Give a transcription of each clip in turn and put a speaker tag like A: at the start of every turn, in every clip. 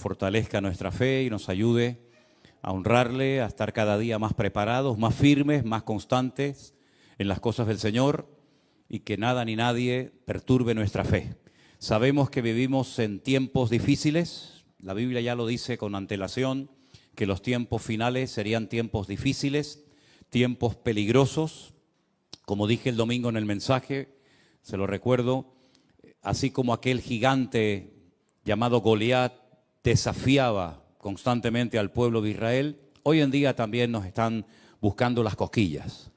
A: fortalezca nuestra fe y nos ayude a honrarle, a estar cada día más preparados, más firmes, más constantes en las cosas del Señor y que nada ni nadie perturbe nuestra fe. Sabemos que vivimos en tiempos difíciles, la Biblia ya lo dice con antelación, que los tiempos finales serían tiempos difíciles, tiempos peligrosos. Como dije el domingo en el mensaje, se lo recuerdo, así como aquel gigante llamado Goliat desafiaba constantemente al pueblo de Israel, hoy en día también nos están buscando las cosquillas,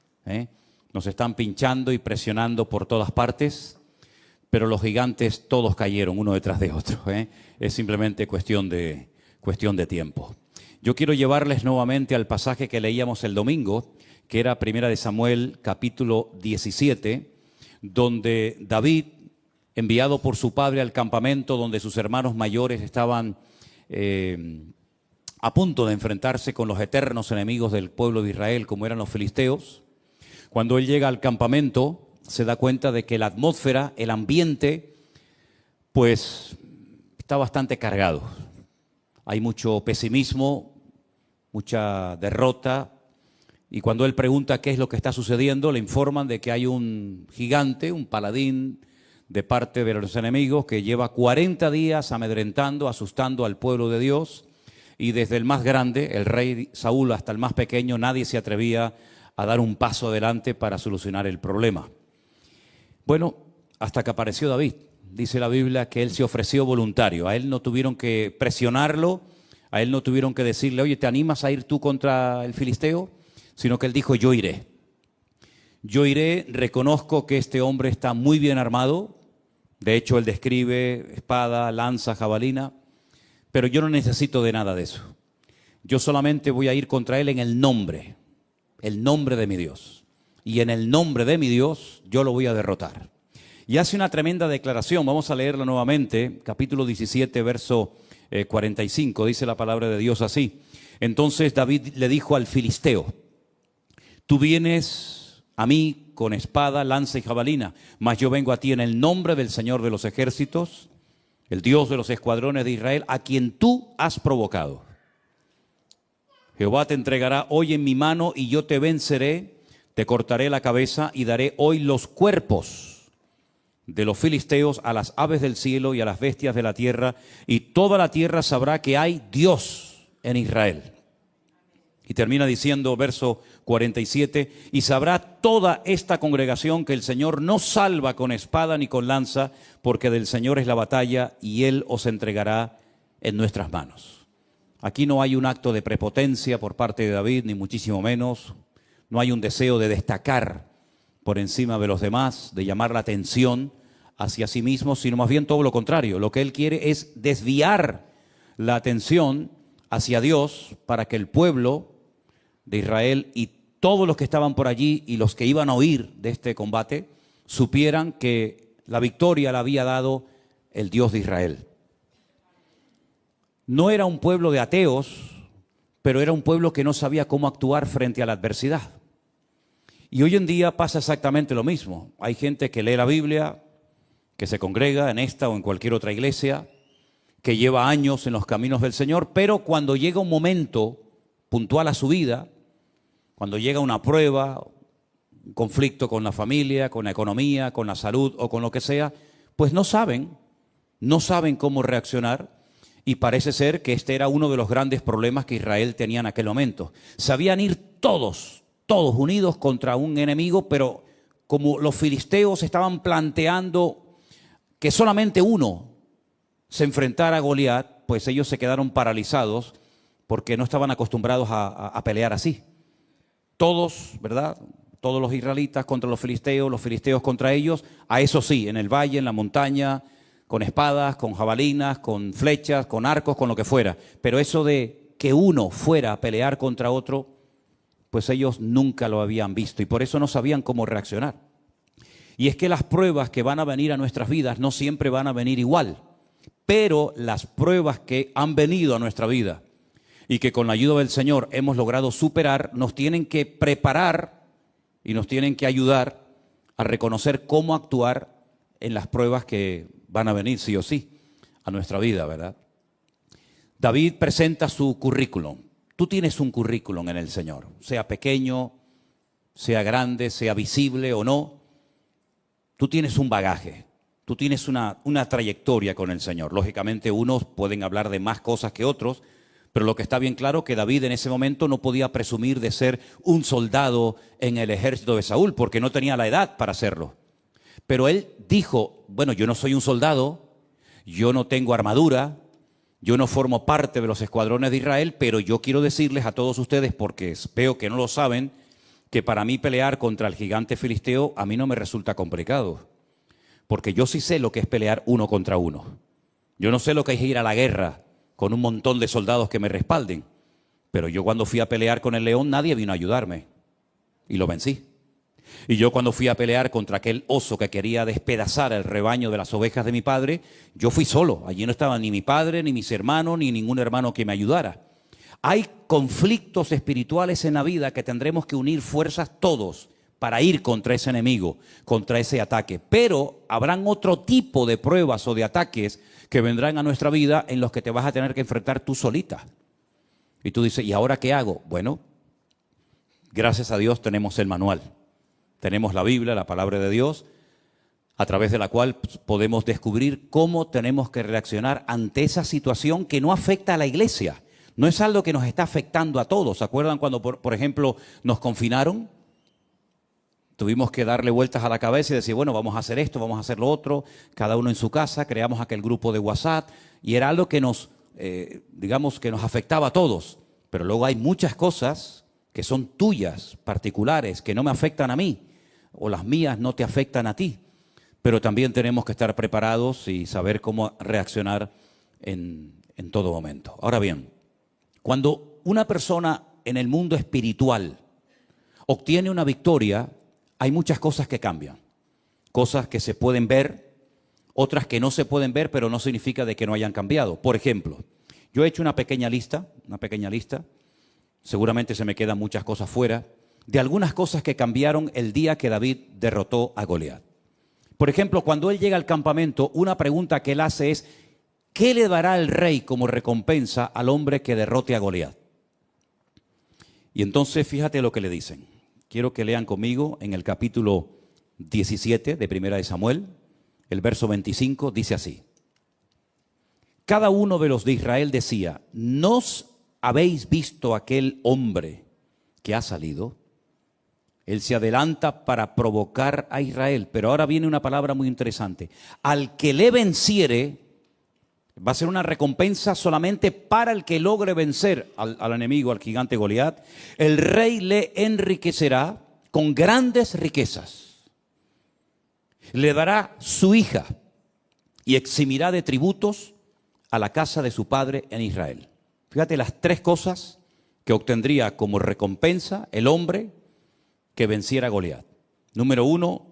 A: nos están pinchando y presionando por todas partes, pero los gigantes todos cayeron uno detrás de otro, es simplemente cuestión de tiempo. Yo quiero llevarles nuevamente al pasaje que leíamos el domingo, que era Primera de Samuel, capítulo 17, donde David, enviado por su padre al campamento donde sus hermanos mayores estaban a punto de enfrentarse con los eternos enemigos del pueblo de Israel, como eran los filisteos. Cuando él llega al campamento, se da cuenta de que la atmósfera, el ambiente, pues está bastante cargado. Hay mucho pesimismo, mucha derrota, y cuando él pregunta qué es lo que está sucediendo, le informan de que hay un gigante, un paladín de parte de los enemigos que lleva 40 días amedrentando, asustando al pueblo de Dios, y desde el más grande, el rey Saúl, hasta el más pequeño, nadie se atrevía a dar un paso adelante para solucionar el problema. Bueno, hasta que apareció David. Dice la Biblia que él se ofreció voluntario. A él no tuvieron que presionarlo, a él no tuvieron que decirle, oye, ¿te animas a ir tú contra el filisteo? Sino que él dijo, yo iré. Yo iré, reconozco que este hombre está muy bien armado. De hecho, él describe espada, lanza, jabalina, pero yo no necesito de nada de eso. Yo solamente voy a ir contra él en el nombre de mi Dios. Y en el nombre de mi Dios, yo lo voy a derrotar. Y hace una tremenda declaración, vamos a leerla nuevamente, capítulo 17, verso 45, dice la palabra de Dios así. Entonces David le dijo al filisteo, tú vienes a mí con espada, lanza y jabalina, mas yo vengo a ti en el nombre del Señor de los ejércitos, el Dios de los escuadrones de Israel, a quien tú has provocado. Jehová te entregará hoy en mi mano y yo te venceré, te cortaré la cabeza y daré hoy los cuerpos de los filisteos a las aves del cielo y a las bestias de la tierra, y toda la tierra sabrá que hay Dios en Israel. Y termina diciendo, verso 47, y sabrá toda esta congregación que el Señor no salva con espada ni con lanza, porque del Señor es la batalla y Él os entregará en nuestras manos. Aquí no hay un acto de prepotencia por parte de David, ni muchísimo menos. No hay un deseo de destacar por encima de los demás, de llamar la atención hacia sí mismo, sino más bien todo lo contrario. Lo que él quiere es desviar la atención hacia Dios para que el pueblo de Israel y todos los que estaban por allí y los que iban a oír de este combate supieran que la victoria la había dado el Dios de Israel. No era un pueblo de ateos, pero era un pueblo que no sabía cómo actuar frente a la adversidad. Y hoy en día pasa exactamente lo mismo. Hay gente que lee la Biblia, que se congrega en esta o en cualquier otra iglesia, que lleva años en los caminos del Señor, pero cuando llega un momento puntual a su vida, cuando llega una prueba, un conflicto con la familia, con la economía, con la salud o con lo que sea, pues no saben cómo reaccionar. Y parece ser que este era uno de los grandes problemas que Israel tenía en aquel momento. Sabían ir todos unidos contra un enemigo, pero como los filisteos estaban planteando que solamente uno se enfrentara a Goliat, pues ellos se quedaron paralizados porque no estaban acostumbrados a pelear así. Todos, ¿verdad? Todos los israelitas contra los filisteos contra ellos, a eso sí, en el valle, en la montaña, con espadas, con jabalinas, con flechas, con arcos, con lo que fuera. Pero eso de que uno fuera a pelear contra otro, pues ellos nunca lo habían visto y por eso no sabían cómo reaccionar. Y es que las pruebas que van a venir a nuestras vidas no siempre van a venir igual, pero las pruebas que han venido a nuestra vida y que con la ayuda del Señor hemos logrado superar, nos tienen que preparar y nos tienen que ayudar a reconocer cómo actuar en las pruebas que van a venir sí o sí a nuestra vida, ¿verdad? David presenta su currículum. Tú tienes un currículum en el Señor, sea pequeño, sea grande, sea visible o no. Tú tienes un bagaje, tú tienes una trayectoria con el Señor. Lógicamente unos pueden hablar de más cosas que otros, pero lo que está bien claro es que David en ese momento no podía presumir de ser un soldado en el ejército de Saúl, porque no tenía la edad para hacerlo. Pero él dijo, bueno, yo no soy un soldado, yo no tengo armadura, yo no formo parte de los escuadrones de Israel, pero yo quiero decirles a todos ustedes, porque veo que no lo saben, que para mí pelear contra el gigante filisteo a mí no me resulta complicado, porque yo sí sé lo que es pelear uno contra uno. Yo no sé lo que es ir a la guerra con un montón de soldados que me respalden, pero yo cuando fui a pelear con el león nadie vino a ayudarme y lo vencí. Y yo cuando fui a pelear contra aquel oso que quería despedazar el rebaño de las ovejas de mi padre, yo fui solo. Allí no estaba ni mi padre, ni mis hermanos, ni ningún hermano que me ayudara. Hay conflictos espirituales en la vida que tendremos que unir fuerzas todos para ir contra ese enemigo, contra ese ataque. Pero habrán otro tipo de pruebas o de ataques que vendrán a nuestra vida en los que te vas a tener que enfrentar tú solita. Y tú dices, ¿y ahora qué hago? Bueno, gracias a Dios tenemos el manual. Tenemos la Biblia, la palabra de Dios, a través de la cual podemos descubrir cómo tenemos que reaccionar ante esa situación que no afecta a la iglesia. No es algo que nos está afectando a todos. ¿Se acuerdan cuando, por ejemplo, nos confinaron? Tuvimos que darle vueltas a la cabeza y decir, bueno, vamos a hacer esto, vamos a hacer lo otro, cada uno en su casa, creamos aquel grupo de WhatsApp y era algo que nos, digamos, que nos afectaba a todos. Pero luego hay muchas cosas que son tuyas, particulares, que no me afectan a mí, o las mías no te afectan a ti. Pero también tenemos que estar preparados y saber cómo reaccionar en todo momento. Ahora bien, cuando una persona en el mundo espiritual obtiene una victoria, hay muchas cosas que cambian. Cosas que se pueden ver, otras que no se pueden ver, pero no significa de que no hayan cambiado. Por ejemplo, yo he hecho una pequeña lista, seguramente se me quedan muchas cosas fuera, de algunas cosas que cambiaron el día que David derrotó a Goliat. Por ejemplo, cuando él llega al campamento, una pregunta que él hace es, ¿qué le dará el rey como recompensa al hombre que derrote a Goliat? Y entonces fíjate lo que le dicen. Quiero que lean conmigo en el capítulo 17 de Primera de Samuel, el verso 25, dice así. Cada uno de los de Israel decía, ¿no habéis visto aquel hombre que ha salido? Él se adelanta para provocar a Israel, pero ahora viene una palabra muy interesante. Al que le venciere, va a ser una recompensa solamente para el que logre vencer al enemigo, al gigante Goliat. El rey le enriquecerá con grandes riquezas. Le dará su hija y eximirá de tributos a la casa de su padre en Israel. Fíjate las tres cosas que obtendría como recompensa el hombre que venciera a Goliat. Número uno,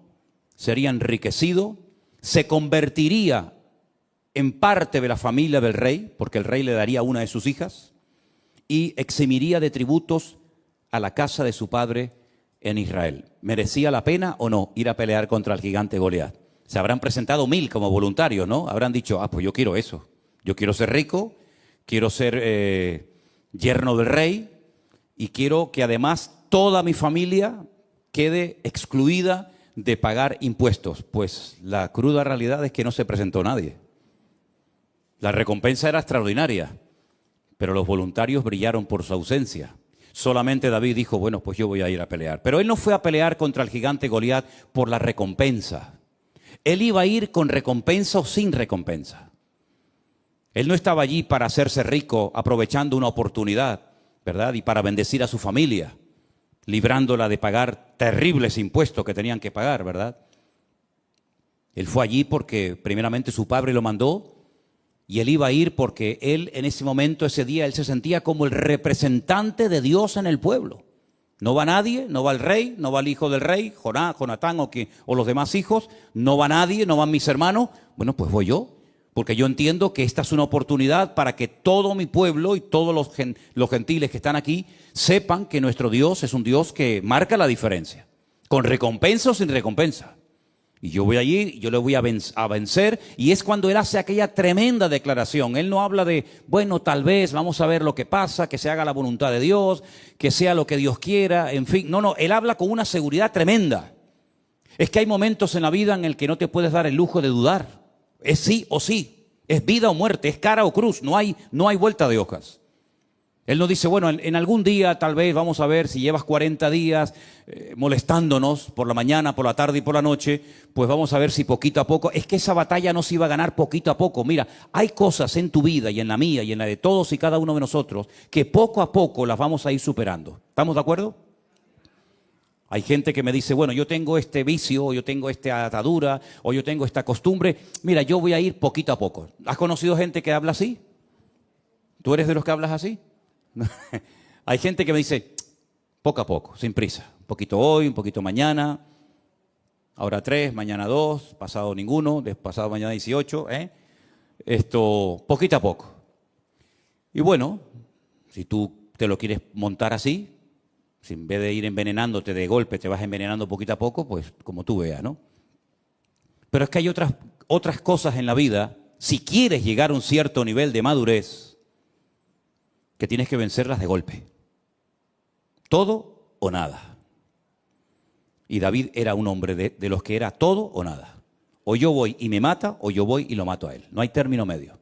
A: sería enriquecido, se convertiría en parte de la familia del rey, porque el rey le daría una de sus hijas, y eximiría de tributos a la casa de su padre en Israel. ¿Merecía la pena o no ir a pelear contra el gigante Goliat? Se habrán presentado 1000 como voluntarios, ¿no? Habrán dicho, pues yo quiero eso. Yo quiero ser rico, quiero ser yerno del rey y quiero que además toda mi familia quede excluida de pagar impuestos. Pues la cruda realidad es que no se presentó nadie. La recompensa era extraordinaria, pero los voluntarios brillaron por su ausencia. Solamente David dijo, bueno, pues yo voy a ir a pelear. Pero él no fue a pelear contra el gigante Goliat por la recompensa. Él iba a ir con recompensa o sin recompensa. Él no estaba allí para hacerse rico aprovechando una oportunidad, ¿verdad? Y para bendecir a su familia, librándola de pagar terribles impuestos que tenían que pagar, ¿verdad? Él fue allí porque primeramente su padre lo mandó y él iba a ir porque él en ese momento, ese día, él se sentía como el representante de Dios en el pueblo. No va nadie, no va el rey, no va el hijo del rey, Jonatán o los demás hijos, no va nadie, no van mis hermanos. Bueno, pues voy yo, porque yo entiendo que esta es una oportunidad para que todo mi pueblo y todos los gentiles que están aquí sepan que nuestro Dios es un Dios que marca la diferencia, con recompensa o sin recompensa. Y yo voy allí, y yo le voy a vencer. Y es cuando él hace aquella tremenda declaración. Él no habla de, bueno, tal vez, vamos a ver lo que pasa, que se haga la voluntad de Dios, que sea lo que Dios quiera, en fin. No, él habla con una seguridad tremenda. Es que hay momentos en la vida en el que no te puedes dar el lujo de dudar. Es sí o sí, es vida o muerte, es cara o cruz, no hay vuelta de hojas. Él no dice, bueno, en algún día tal vez vamos a ver si llevas 40 días molestándonos por la mañana, por la tarde y por la noche, pues vamos a ver si poquito a poco. Es que esa batalla no se iba a ganar poquito a poco. Mira, hay cosas en tu vida y en la mía y en la de todos y cada uno de nosotros que poco a poco las vamos a ir superando. ¿Estamos de acuerdo? Hay gente que me dice, bueno, yo tengo este vicio, o yo tengo esta atadura, o yo tengo esta costumbre. Mira, yo voy a ir poquito a poco. ¿Has conocido gente que habla así? ¿Tú eres de los que hablas así? Hay gente que me dice, poco a poco, sin prisa. Un poquito hoy, un poquito mañana. Ahora 3, mañana 2, pasado ninguno, pasado mañana 18. Poquito a poco. Y bueno, si tú te lo quieres montar así, si en vez de ir envenenándote de golpe te vas envenenando poquito a poco, pues como tú veas, ¿no? Pero es que hay otras cosas en la vida, si quieres llegar a un cierto nivel de madurez, que tienes que vencerlas de golpe. Todo o nada. Y David era un hombre de los que era todo o nada. O yo voy y me mata, o yo voy y lo mato a él. No hay término medio.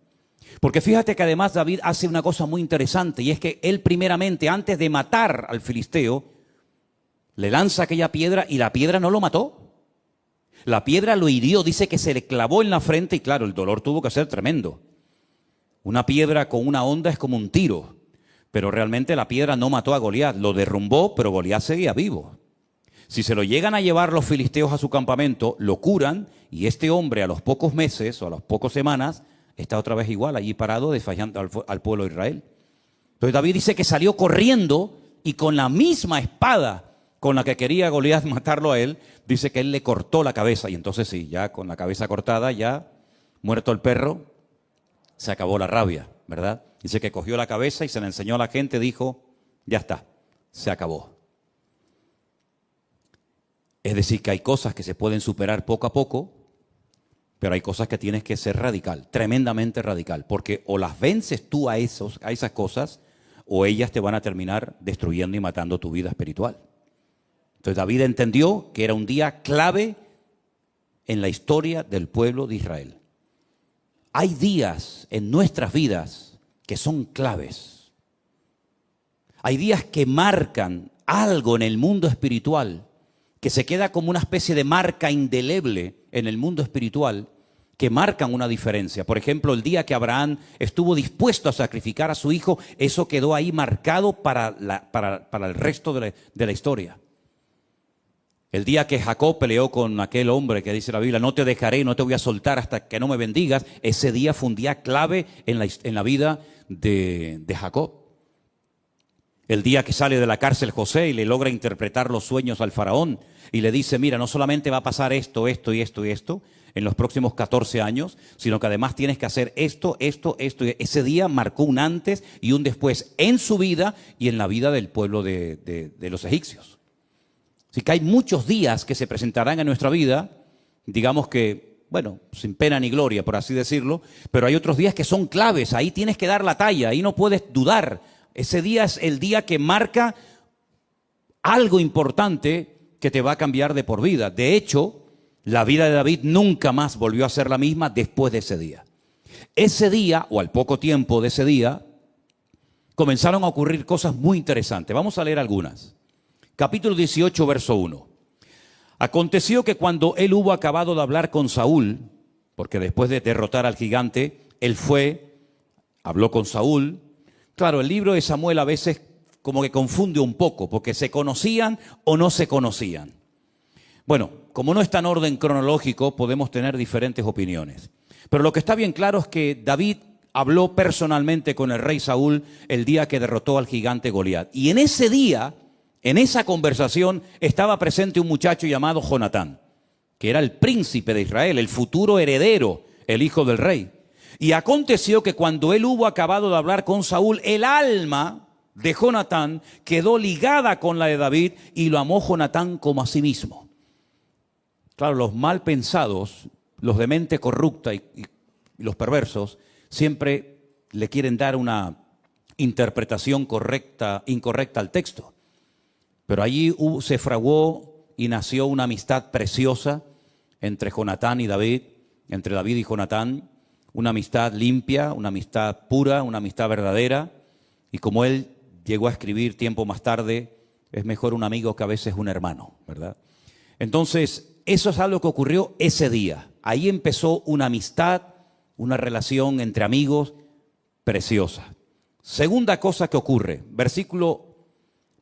A: Porque fíjate que además David hace una cosa muy interesante, y es que él primeramente, antes de matar al filisteo, le lanza aquella piedra y la piedra no lo mató. La piedra lo hirió, dice que se le clavó en la frente y claro, el dolor tuvo que ser tremendo. Una piedra con una honda es como un tiro, pero realmente la piedra no mató a Goliat, lo derrumbó, pero Goliat seguía vivo. Si se lo llegan a llevar los filisteos a su campamento, lo curan y este hombre a los pocos meses o a las pocas semanas está otra vez igual, allí parado, desfallando al pueblo de Israel. Entonces David dice que salió corriendo y con la misma espada con la que quería Goliat matarlo a él, dice que él le cortó la cabeza. Y entonces sí, ya con la cabeza cortada, ya muerto el perro, se acabó la rabia, ¿verdad? Dice que cogió la cabeza y se la enseñó a la gente, dijo, ya está, se acabó. Es decir, que hay cosas que se pueden superar poco a poco, pero hay cosas que tienes que ser radical, tremendamente radical, porque o las vences tú a esas cosas, o ellas te van a terminar destruyendo y matando tu vida espiritual. Entonces David entendió que era un día clave en la historia del pueblo de Israel. Hay días en nuestras vidas que son claves. Hay días que marcan algo en el mundo espiritual, que se queda como una especie de marca indeleble en el mundo espiritual, que marcan una diferencia. Por ejemplo, el día que Abraham estuvo dispuesto a sacrificar a su hijo, eso quedó ahí marcado para el resto de la historia. El día que Jacob peleó con aquel hombre que dice la Biblia, no te dejaré, no te voy a soltar hasta que no me bendigas, ese día fue un día clave en la vida de Jacob. El día que sale de la cárcel José y le logra interpretar los sueños al faraón y le dice, mira, no solamente va a pasar esto, esto y esto y esto en los próximos 14 años, sino que además tienes que hacer esto. Ese día marcó un antes y un después en su vida y en la vida del pueblo de los egipcios. Así que hay muchos días que se presentarán en nuestra vida, digamos que, bueno, sin pena ni gloria, por así decirlo, pero hay otros días que son claves, ahí tienes que dar la talla, ahí no puedes dudar. Ese día es el día que marca algo importante que te va a cambiar de por vida. De hecho, la vida de David nunca más volvió a ser la misma después de ese día. Ese día, o al poco tiempo de ese día, comenzaron a ocurrir cosas muy interesantes. Vamos a leer algunas. Capítulo 18, verso 1. Aconteció que cuando él hubo acabado de hablar con Saúl, porque después de derrotar al gigante, él fue, habló con Saúl. Claro, el libro de Samuel a veces como que confunde un poco, porque se conocían o no se conocían. Bueno, como no está en orden cronológico, podemos tener diferentes opiniones. Pero lo que está bien claro es que David habló personalmente con el rey Saúl el día que derrotó al gigante Goliat. Y en ese día, en esa conversación, estaba presente un muchacho llamado Jonatán, que era el príncipe de Israel, el futuro heredero, el hijo del rey. Y aconteció que cuando él hubo acabado de hablar con Saúl, el alma de Jonatán quedó ligada con la de David y lo amó Jonatán como a sí mismo. Claro, los mal pensados, los de mente corrupta y los perversos, siempre le quieren dar una interpretación incorrecta al texto. Pero allí se fraguó y nació una amistad preciosa entre Jonatán y David, entre David y Jonatán, una amistad limpia, una amistad pura, una amistad verdadera. Y como él llegó a escribir tiempo más tarde, es mejor un amigo que a veces un hermano, ¿verdad? Entonces, eso es algo que ocurrió ese día. Ahí empezó una amistad, una relación entre amigos preciosa. Segunda cosa que ocurre,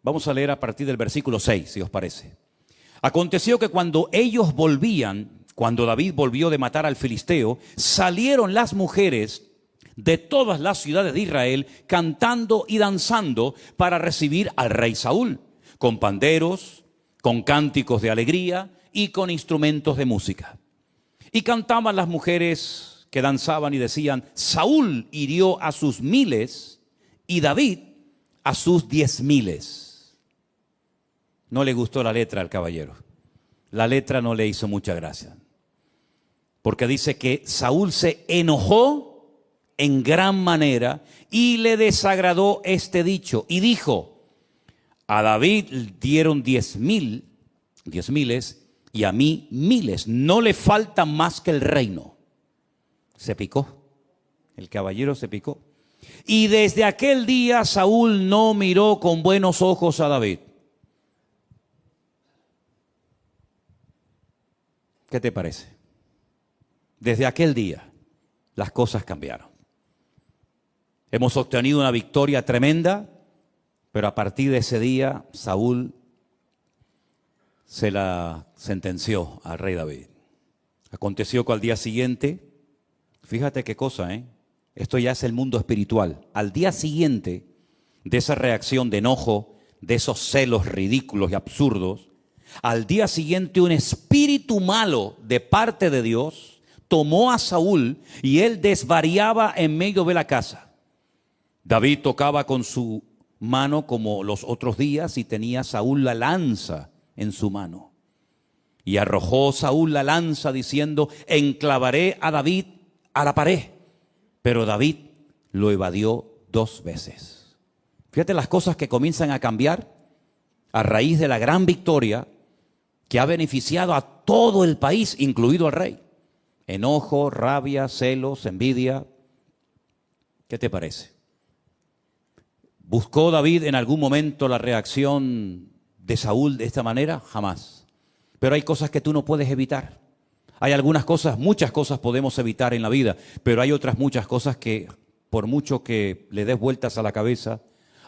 A: vamos a leer a partir del versículo 6, si os parece. Aconteció que cuando ellos volvían, cuando David volvió de matar al filisteo, salieron las mujeres de todas las ciudades de Israel cantando y danzando para recibir al rey Saúl, con panderos, con cánticos de alegría y con instrumentos de música. Y cantaban las mujeres que danzaban y decían: Saúl hirió a sus 1000 y David a sus 10,000. No le gustó la letra al caballero. La letra no le hizo mucha gracia. Porque dice que Saúl se enojó en gran manera y le desagradó este dicho. Y dijo: a David dieron 10,000 y a mí 1000. No le falta más que el reino. Se picó. El caballero se picó. Y desde aquel día Saúl no miró con buenos ojos a David. ¿Qué te parece? Desde aquel día las cosas cambiaron. Hemos obtenido una victoria tremenda, pero a partir de ese día Saúl se la sentenció al rey David. Aconteció que al día siguiente, fíjate qué cosa, esto ya es el mundo espiritual. Al día siguiente de esa reacción de enojo, de esos celos ridículos y absurdos, al día siguiente un espíritu malo de parte de Dios tomó a Saúl y él desvariaba en medio de la casa. David tocaba con su mano como los otros días y tenía Saúl la lanza en su mano. Y arrojó Saúl la lanza diciendo: enclavaré a David a la pared. Pero David lo evadió 2 veces. Fíjate las cosas que comienzan a cambiar a raíz de la gran victoria que ha beneficiado a todo el país, incluido al rey. Enojo, rabia, celos, envidia. ¿Qué te parece? ¿Buscó David en algún momento la reacción de Saúl de esta manera? Jamás. Pero hay cosas que tú no puedes evitar. Hay algunas cosas, muchas cosas podemos evitar en la vida, pero hay otras muchas cosas que, por mucho que le des vueltas a la cabeza,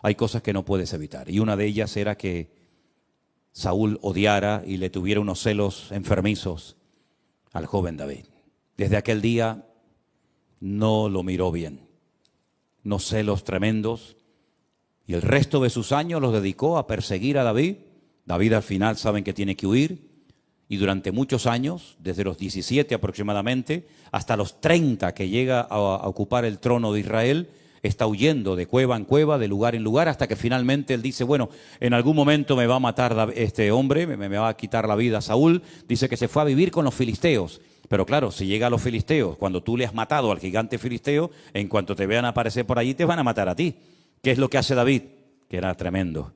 A: hay cosas que no puedes evitar. Y una de ellas era que Saúl odiara y le tuviera unos celos enfermizos al joven David. Desde aquel día no lo miró bien. Unos celos tremendos. Y el resto de sus años los dedicó a perseguir a David. David al final saben que tiene que huir. Y durante muchos años, desde los 17 aproximadamente, hasta los 30 que llega a ocupar el trono de Israel, está huyendo de cueva en cueva, de lugar en lugar, hasta que finalmente él dice: bueno, en algún momento me va a matar este hombre, me va a quitar la vida a Saúl. Dice que se fue a vivir con los filisteos. Pero claro, si llega a los filisteos, cuando tú le has matado al gigante filisteo, en cuanto te vean aparecer por allí, te van a matar a ti. ¿Qué es lo que hace David? Que era tremendo.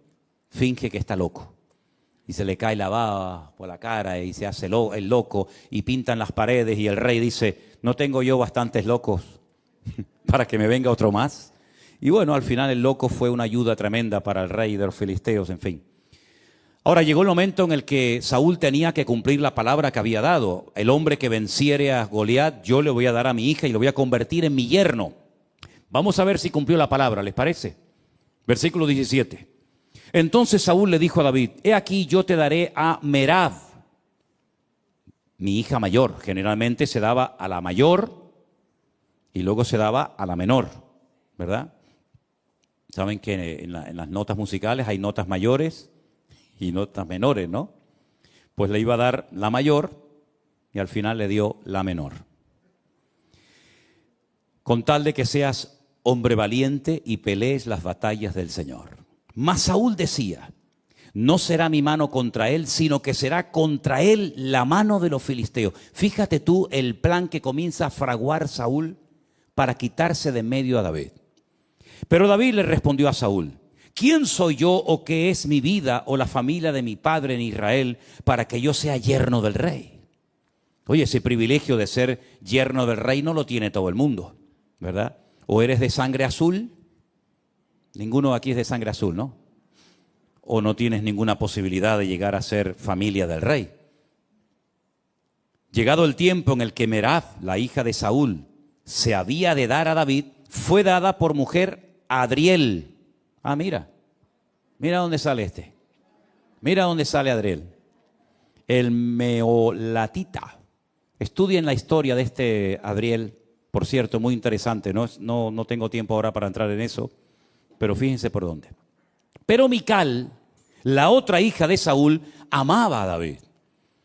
A: Finge que está loco. Y se le cae la baba por la cara y se hace el loco y pintan las paredes y el rey dice: ¿no tengo yo bastantes locos para que me venga otro más? Y bueno, al final el loco fue una ayuda tremenda para el rey de los filisteos, en fin. Ahora llegó el momento en el que Saúl tenía que cumplir la palabra que había dado. El hombre que venciere a Goliat, yo le voy a dar a mi hija y lo voy a convertir en mi yerno. Vamos a ver si cumplió la palabra, ¿les parece? Versículo 17. Entonces Saúl le dijo a David: he aquí yo te daré a Merab, mi hija mayor. Generalmente se daba a la mayor y luego se daba a la menor, ¿verdad? Saben que en las notas musicales hay notas mayores y notas menores, ¿no? Pues le iba a dar la mayor y al final le dio la menor. Con tal de que seas hombre valiente y pelees las batallas del Señor. Mas Saúl decía: no será mi mano contra él, sino que será contra él la mano de los filisteos. Fíjate tú el plan que comienza a fraguar Saúl para quitarse de medio a David. Pero David le respondió a Saúl: ¿quién soy yo o qué es mi vida o la familia de mi padre en Israel para que yo sea yerno del rey? Oye, ese privilegio de ser yerno del rey no lo tiene todo el mundo, ¿verdad? ¿O eres de sangre azul? Ninguno aquí es de sangre azul, ¿no? ¿O no tienes ninguna posibilidad de llegar a ser familia del rey? Llegado el tiempo en el que Merab, la hija de Saúl, se había de dar a David, fue dada por mujer a Adriel. Ah, mira dónde sale este. Mira dónde sale Adriel. El meolatita. Estudien la historia de este Adriel, por cierto, muy interesante. No tengo tiempo ahora para entrar en eso, pero fíjense por dónde. Pero Mical, la otra hija de Saúl, amaba a David.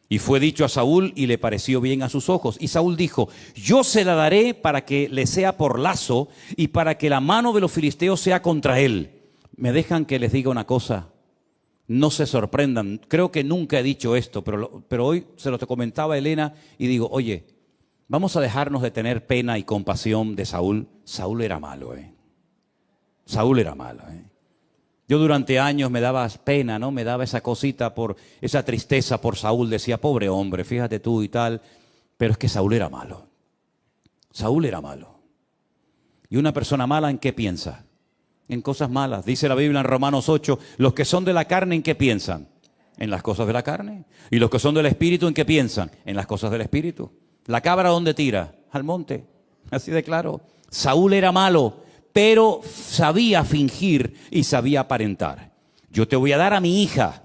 A: Y fue dicho a Saúl y le pareció bien a sus ojos. Y Saúl dijo: yo se la daré para que le sea por lazo y para que la mano de los filisteos sea contra él. ¿Me dejan que les diga una cosa? No se sorprendan. Creo que nunca he dicho esto, pero hoy se lo comentaba a Elena y digo: oye, vamos a dejarnos de tener pena y compasión de Saúl. Saúl era malo, Saúl era malo, Yo durante años me daba pena, ¿no? Me daba esa cosita, por esa tristeza por Saúl. Decía: pobre hombre, fíjate tú y tal. Pero es que Saúl era malo. Saúl era malo. ¿Y una persona mala en qué piensa? En cosas malas. Dice la Biblia en Romanos 8, los que son de la carne, ¿en qué piensan? En las cosas de la carne. Y los que son del Espíritu, ¿en qué piensan? En las cosas del Espíritu. ¿La cabra dónde tira? Al monte. Así de claro. Saúl era malo, pero sabía fingir y sabía aparentar. Yo te voy a dar a mi hija.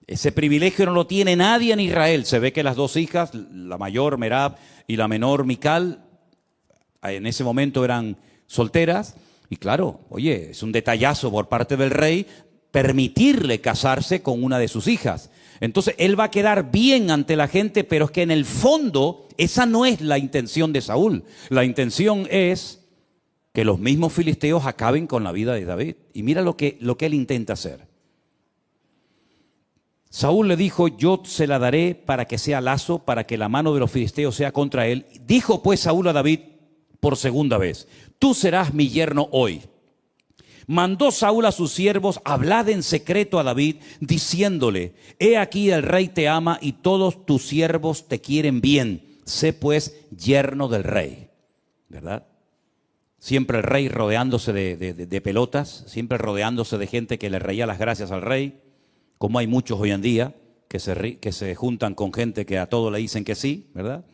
A: Ese privilegio no lo tiene nadie en Israel. Se ve que las dos hijas, la mayor Merab y la menor Mical, en ese momento eran solteras. Y claro, oye, es un detallazo por parte del rey permitirle casarse con una de sus hijas. Entonces él va a quedar bien ante la gente, pero es que en el fondo esa no es la intención de Saúl. La intención es que los mismos filisteos acaben con la vida de David. Y mira lo que él intenta hacer. Saúl le dijo: yo se la daré para que sea lazo, para que la mano de los filisteos sea contra él. Dijo pues Saúl a David por segunda vez: tú serás mi yerno hoy. Mandó Saúl a sus siervos: hablad en secreto a David, diciéndole: he aquí el rey te ama y todos tus siervos te quieren bien. Sé pues yerno del rey. ¿Verdad? Siempre el rey rodeándose de pelotas, siempre rodeándose de gente que le reía las gracias al rey, como hay muchos hoy en día que se juntan con gente que a todo le dicen que sí, ¿verdad?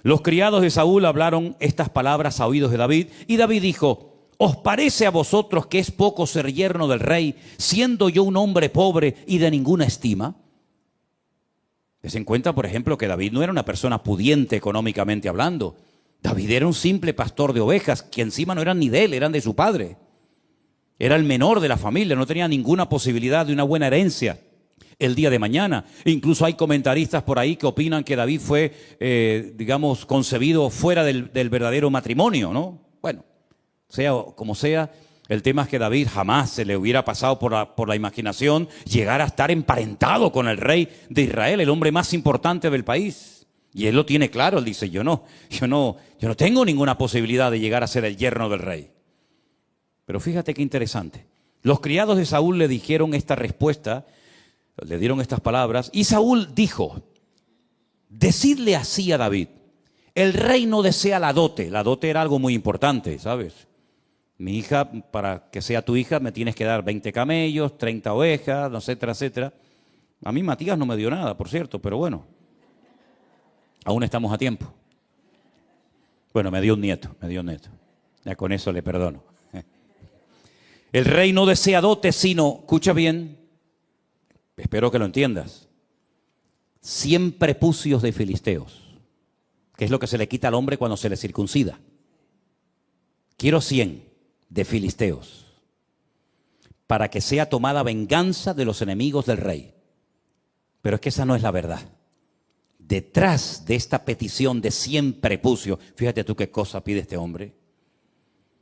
A: Los criados de Saúl hablaron estas palabras a oídos de David, y David dijo: ¿os parece a vosotros que es poco ser yerno del rey, siendo yo un hombre pobre y de ninguna estima? Des en cuenta, por ejemplo, que David no era una persona pudiente económicamente hablando. David era un simple pastor de ovejas, que encima no eran ni de él, eran de su padre. Era el menor de la familia, no tenía ninguna posibilidad de una buena herencia el día de mañana. Incluso hay comentaristas por ahí que opinan que David fue, concebido fuera del verdadero matrimonio, ¿no? Bueno, sea como sea, el tema es que David jamás se le hubiera pasado por la imaginación llegar a estar emparentado con el rey de Israel, el hombre más importante del país. Y él lo tiene claro, él dice: yo no tengo ninguna posibilidad de llegar a ser el yerno del rey. Pero fíjate qué interesante. Los criados de Saúl le dijeron esta respuesta, le dieron estas palabras, y Saúl dijo: decidle así a David: el rey no desea la dote. La dote era algo muy importante, ¿sabes? Mi hija, para que sea tu hija, me tienes que dar 20 camellos, 30 ovejas, etcétera, etcétera. A mí Matías no me dio nada, por cierto, pero bueno, aún estamos a tiempo. Bueno, me dio un nieto. Ya con eso le perdono. El rey no desea dote, sino, escucha bien, espero que lo entiendas, 100 prepucios de filisteos, que es lo que se le quita al hombre cuando se le circuncida. Quiero 100 de filisteos, para que sea tomada venganza de los enemigos del rey. Pero es que esa no es la verdad. Detrás de esta petición de 100 prepucios, fíjate tú qué cosa pide este hombre.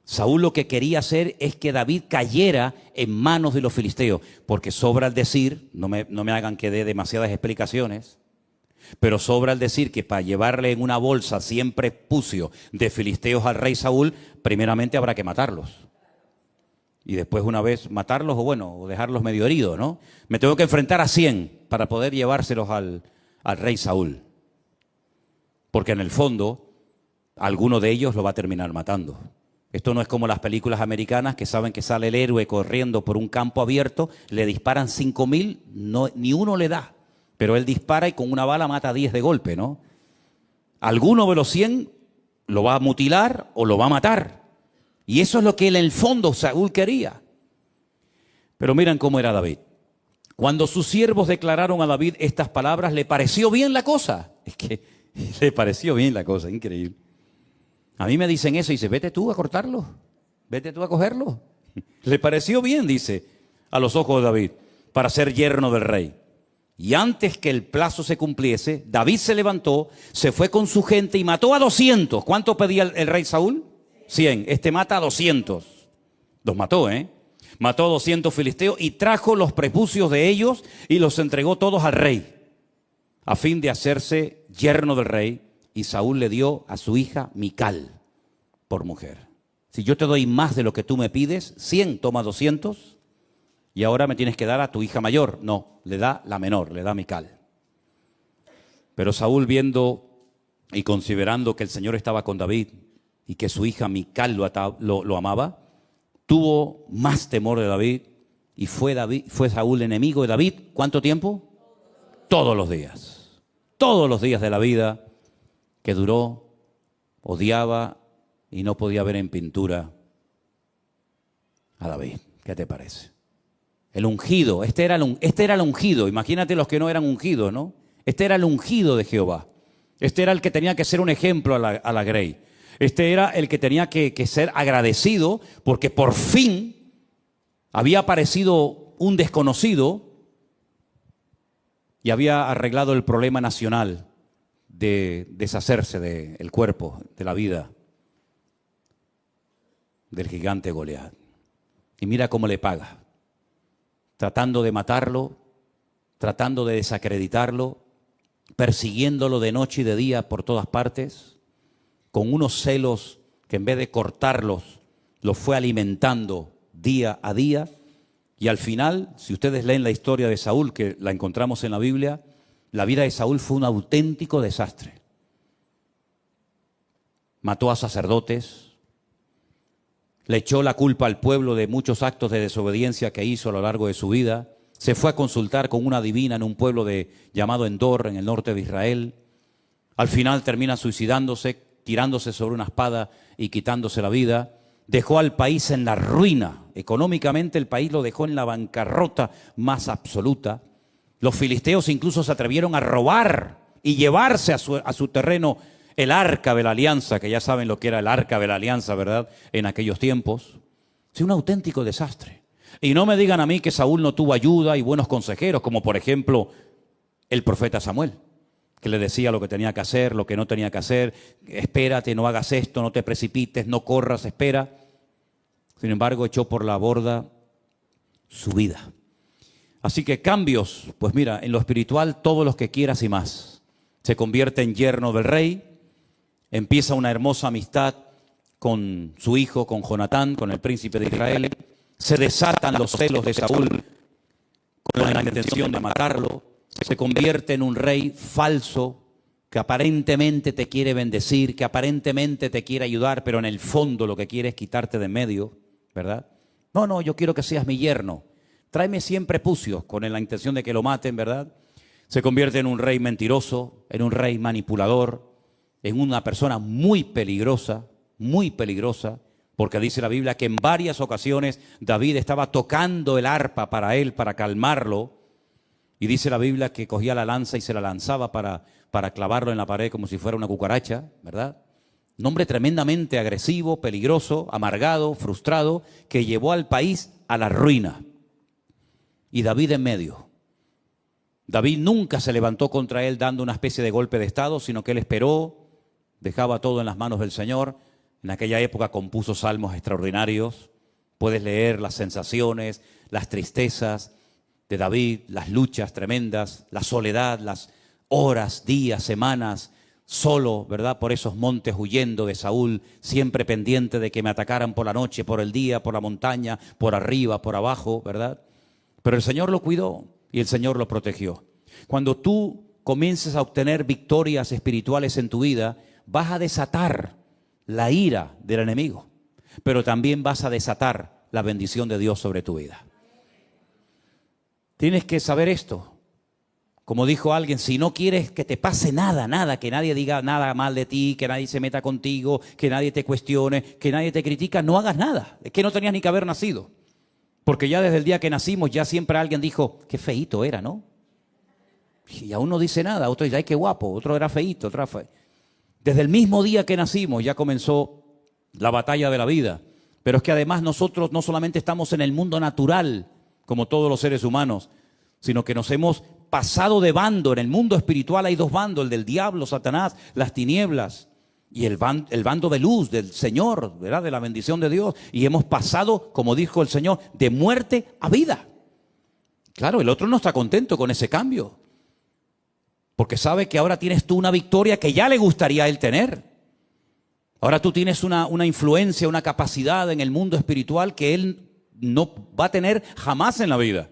A: Saúl lo que quería hacer es que David cayera en manos de los filisteos, porque sobra el decir, no me hagan que dé demasiadas explicaciones, pero sobra el decir que para llevarle en una bolsa siempre pucio de filisteos al rey Saúl, primeramente habrá que matarlos. Y después una vez matarlos o dejarlos medio heridos, ¿no? Me tengo que enfrentar a 100 para poder llevárselos al rey Saúl. Porque en el fondo, alguno de ellos lo va a terminar matando. Esto no es como las películas americanas que saben que sale el héroe corriendo por un campo abierto, le disparan 5.000, ni uno le da. Pero él dispara y con una bala mata a 10 de golpe, ¿no? Alguno de los 100 lo va a mutilar o lo va a matar. Y eso es lo que en el fondo Saúl quería. Pero miren cómo era David. Cuando sus siervos declararon a David estas palabras, le pareció bien la cosa. Es que le pareció bien la cosa, increíble. A mí me dicen eso y dice, vete tú a cortarlo, vete tú a cogerlo. Le pareció bien, dice, a los ojos de David, para ser yerno del rey. Y antes que el plazo se cumpliese, David se levantó, se fue con su gente y mató a 200. ¿Cuánto pedía el rey Saúl? 100. Este mata a 200. Los mató, ¿eh? Mató a 200 filisteos y trajo los prepucios de ellos y los entregó todos al rey, a fin de hacerse yerno del rey. Y Saúl le dio a su hija Mical por mujer. Si yo te doy más de lo que tú me pides, 100, toma 200, y ahora me tienes que dar a tu hija mayor. No, le da la menor, le da a Mical. Pero Saúl, viendo y considerando que el Señor estaba con David y que su hija Mical lo amaba, tuvo más temor de David y fue Saúl enemigo de David. ¿Cuánto tiempo? Todos los días. Todos los días de la vida que duró, odiaba y no podía ver en pintura a David. ¿Qué te parece? El ungido, este era el ungido. Imagínate los que no eran ungidos, ¿no? Este era el ungido de Jehová. Este era el que tenía que ser un ejemplo a la grey. Este era el que tenía que ser agradecido porque por fin había aparecido un desconocido y había arreglado el problema nacional de deshacerse del cuerpo, de la vida del gigante Goliat. Y mira cómo le paga, tratando de matarlo, tratando de desacreditarlo, persiguiéndolo de noche y de día por todas partes, con unos celos que en vez de cortarlos, los fue alimentando día a día. Y al final, si ustedes leen la historia de Saúl, que la encontramos en la Biblia, la vida de Saúl fue un auténtico desastre. Mató a sacerdotes, le echó la culpa al pueblo de muchos actos de desobediencia que hizo a lo largo de su vida. Se fue a consultar con una divina en un pueblo llamado Endor, en el norte de Israel. Al final termina suicidándose, tirándose sobre una espada y quitándose la vida. Dejó al país en la ruina. Económicamente el país lo dejó en la bancarrota más absoluta. Los filisteos incluso se atrevieron a robar y llevarse a su terreno el arca de la alianza, que ya saben lo que era el arca de la alianza, ¿verdad? En aquellos tiempos. Es un auténtico desastre. Y no me digan a mí que Saúl no tuvo ayuda y buenos consejeros, como por ejemplo el profeta Samuel, que le decía lo que tenía que hacer, lo que no tenía que hacer. Espérate, no hagas esto, no te precipites, no corras, espera. Sin embargo, echó por la borda su vida. Así que cambios, pues mira, en lo espiritual todos los que quieras y más. Se convierte en yerno del rey, empieza una hermosa amistad con su hijo, con Jonatán, con el príncipe de Israel. Se desatan los celos de Saúl con la intención de matarlo. Se convierte en un rey falso que aparentemente te quiere bendecir, que aparentemente te quiere ayudar, pero en el fondo lo que quiere es quitarte de en medio, ¿verdad? No, yo quiero que seas mi yerno. Tráeme siempre pucios con la intención de que lo maten, ¿verdad? Se convierte en un rey mentiroso, en un rey manipulador, en una persona muy peligrosa, porque dice la Biblia que en varias ocasiones David estaba tocando el arpa para él, para calmarlo, y dice la Biblia que cogía la lanza y se la lanzaba para clavarlo en la pared como si fuera una cucaracha, ¿verdad? Un hombre tremendamente agresivo, peligroso, amargado, frustrado, que llevó al país a la ruina. Y David en medio. David nunca se levantó contra él dando una especie de golpe de estado, sino que él esperó, dejaba todo en las manos del Señor En aquella época compuso salmos extraordinarios. Puedes leer las sensaciones, las tristezas de David, las luchas tremendas, la soledad, las horas, días, semanas, solo, ¿verdad? Por esos montes huyendo de Saúl, siempre pendiente de que me atacaran por la noche, por el día, por la montaña, por arriba, por abajo, ¿verdad? Pero el Señor lo cuidó y el Señor lo protegió. Cuando tú comiences a obtener victorias espirituales en tu vida, vas a desatar la ira del enemigo, pero también vas a desatar la bendición de Dios sobre tu vida. Tienes que saber esto. Como dijo alguien, si no quieres que te pase nada, que nadie diga nada mal de ti, que nadie se meta contigo, que nadie te cuestione, que nadie te critica, no hagas nada. Es que no tenías ni que haber nacido. Porque ya desde el día que nacimos, ya siempre alguien dijo, qué feíto era, ¿no? Y aún no dice nada, otro dice, ay, qué guapo, otro era feíto, otro era feo. Desde el mismo día que nacimos ya comenzó la batalla de la vida. Pero es que además nosotros no solamente estamos en el mundo natural, como todos los seres humanos, sino que nos hemos pasado de bando. En el mundo espiritual hay dos bandos, el del diablo, Satanás, las tinieblas, y el bando de luz, del Señor, ¿verdad? De la bendición de Dios. Y hemos pasado, como dijo el Señor, de muerte a vida. Claro, el otro no está contento con ese cambio, porque sabe que ahora tienes tú una victoria que ya le gustaría a él tener. Ahora tú tienes una influencia, una capacidad en el mundo espiritual que él no va a tener jamás en la vida.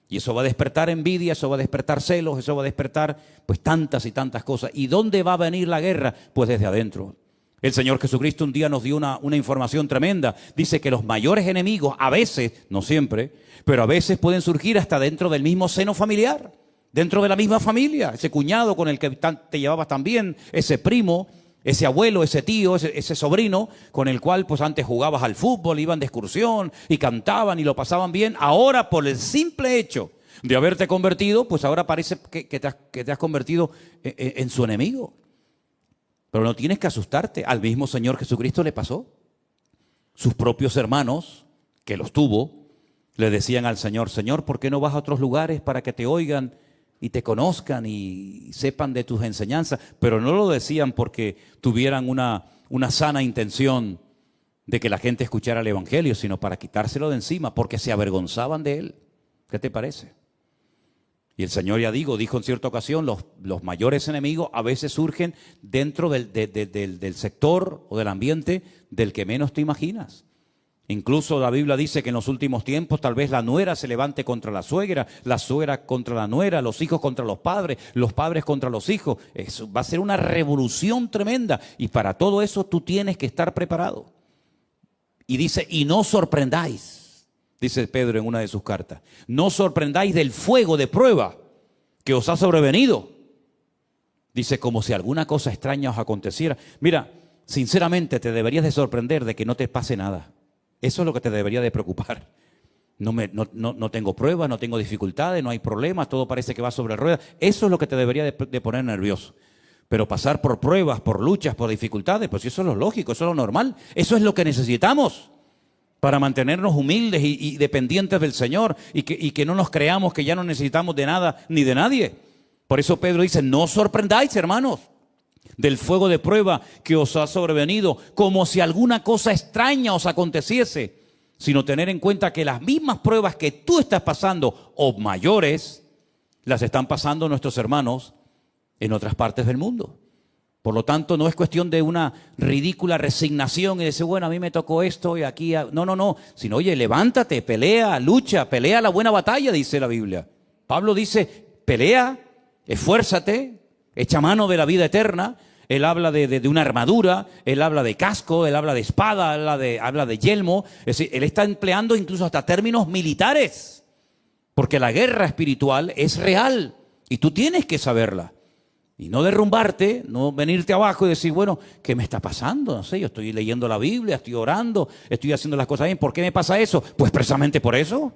A: Y eso va a despertar envidia, eso va a despertar celos, eso va a despertar pues tantas y tantas cosas. ¿Y dónde va a venir la guerra? Pues desde adentro. El Señor Jesucristo un día nos dio una información tremenda. Dice que los mayores enemigos, a veces, no siempre, pero a veces pueden surgir hasta dentro del mismo seno familiar, dentro de la misma familia. Ese cuñado con el que te llevabas tan bien, ese primo, ese abuelo, ese tío, ese sobrino, con el cual pues antes jugabas al fútbol, iban de excursión y cantaban y lo pasaban bien. Ahora, por el simple hecho de haberte convertido, pues ahora parece que te has convertido en su enemigo. Pero no tienes que asustarte. Al mismo Señor Jesucristo le pasó. Sus propios hermanos, que los tuvo, le decían al Señor, Señor, ¿por qué no vas a otros lugares para que te oigan y te conozcan y sepan de tus enseñanzas? Pero no lo decían porque tuvieran una sana intención de que la gente escuchara el Evangelio, sino para quitárselo de encima, porque se avergonzaban de él. ¿Qué te parece? Y el Señor, ya dijo en cierta ocasión, los mayores enemigos a veces surgen dentro del sector o del ambiente del que menos te imaginas. Incluso la Biblia dice que en los últimos tiempos tal vez la nuera se levante contra la suegra contra la nuera, los hijos contra los padres contra los hijos. Eso va a ser una revolución tremenda y para todo eso tú tienes que estar preparado. Y dice, y no sorprendáis, dice Pedro en una de sus cartas, no sorprendáis del fuego de prueba que os ha sobrevenido. Dice, como si alguna cosa extraña os aconteciera. Mira, sinceramente te deberías de sorprender de que no te pase nada. Eso es lo que te debería de preocupar. No tengo pruebas, no tengo dificultades, no hay problemas, todo parece que va sobre ruedas. Eso es lo que te debería de poner nervioso. Pero pasar por pruebas, por luchas, por dificultades, pues eso es lo lógico, eso es lo normal. Eso es lo que necesitamos para mantenernos humildes y dependientes del Señor y que no nos creamos que ya no necesitamos de nada ni de nadie. Por eso Pedro dice, no os sorprendáis, hermanos, del fuego de prueba que os ha sobrevenido, como si alguna cosa extraña os aconteciese, sino tener en cuenta que las mismas pruebas que tú estás pasando, o mayores, las están pasando nuestros hermanos en otras partes del mundo. Por lo tanto, no es cuestión de una ridícula resignación y decir, bueno, a mí me tocó esto y aquí... No, sino, oye, levántate, pelea, lucha, pelea la buena batalla, dice la Biblia. Pablo dice, pelea, esfuérzate, echa mano de la vida eterna. Él habla de una armadura, él habla de casco, él habla de espada, habla de yelmo. Es decir, él está empleando incluso hasta términos militares, porque la guerra espiritual es real y tú tienes que saberla. Y no derrumbarte, no venirte abajo y decir, bueno, ¿qué me está pasando? No sé, yo estoy leyendo la Biblia, estoy orando, estoy haciendo las cosas bien. ¿Por qué me pasa eso? Pues precisamente por eso.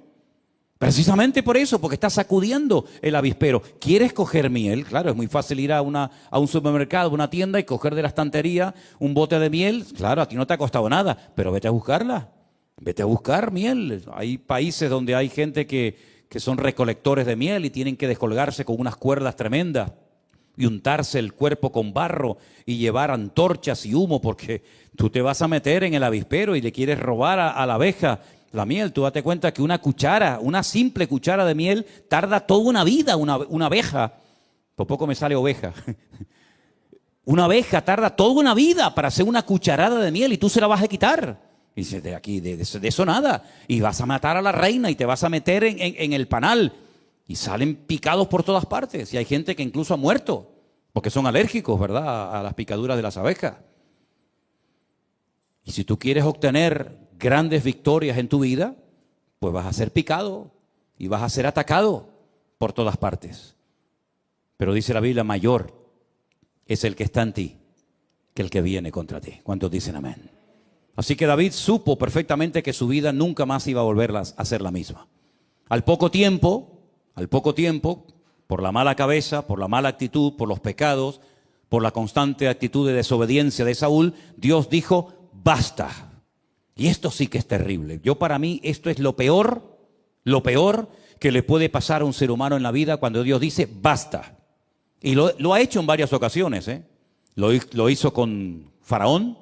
A: Precisamente por eso, porque estás sacudiendo el avispero. ¿Quieres coger miel? Claro, es muy fácil ir a un supermercado, a una tienda y coger de la estantería un bote de miel. Claro, a ti no te ha costado nada, pero vete a buscarla. Vete a buscar miel. Hay países donde hay gente que son recolectores de miel y tienen que descolgarse con unas cuerdas tremendas y untarse el cuerpo con barro y llevar antorchas y humo, porque tú te vas a meter en el avispero y le quieres robar a la abeja la miel. Tú date cuenta que una cuchara, una simple cuchara de miel, tarda toda una vida, una abeja. Por poco me sale oveja. Una abeja tarda toda una vida para hacer una cucharada de miel y tú se la vas a quitar. Y dices, de aquí, de eso nada. Y vas a matar a la reina y te vas a meter en el panal. Y salen picados por todas partes. Y hay gente que incluso ha muerto porque son alérgicos, ¿verdad?, a las picaduras de las abejas. Y si tú quieres obtener grandes victorias en tu vida, pues vas a ser picado y vas a ser atacado por todas partes. Pero dice la Biblia, mayor es el que está en ti que el que viene contra ti. ¿Cuántos dicen amén? Así que David supo perfectamente que su vida nunca más iba a volver a ser la misma. Al poco tiempo, por la mala cabeza, por la mala actitud, por los pecados, por la constante actitud de desobediencia de Saúl, Dios dijo, basta. Y esto sí que es terrible. Para mí, esto es lo peor que le puede pasar a un ser humano en la vida cuando Dios dice, basta. Y lo ha hecho en varias ocasiones, ¿eh? Lo hizo con Faraón.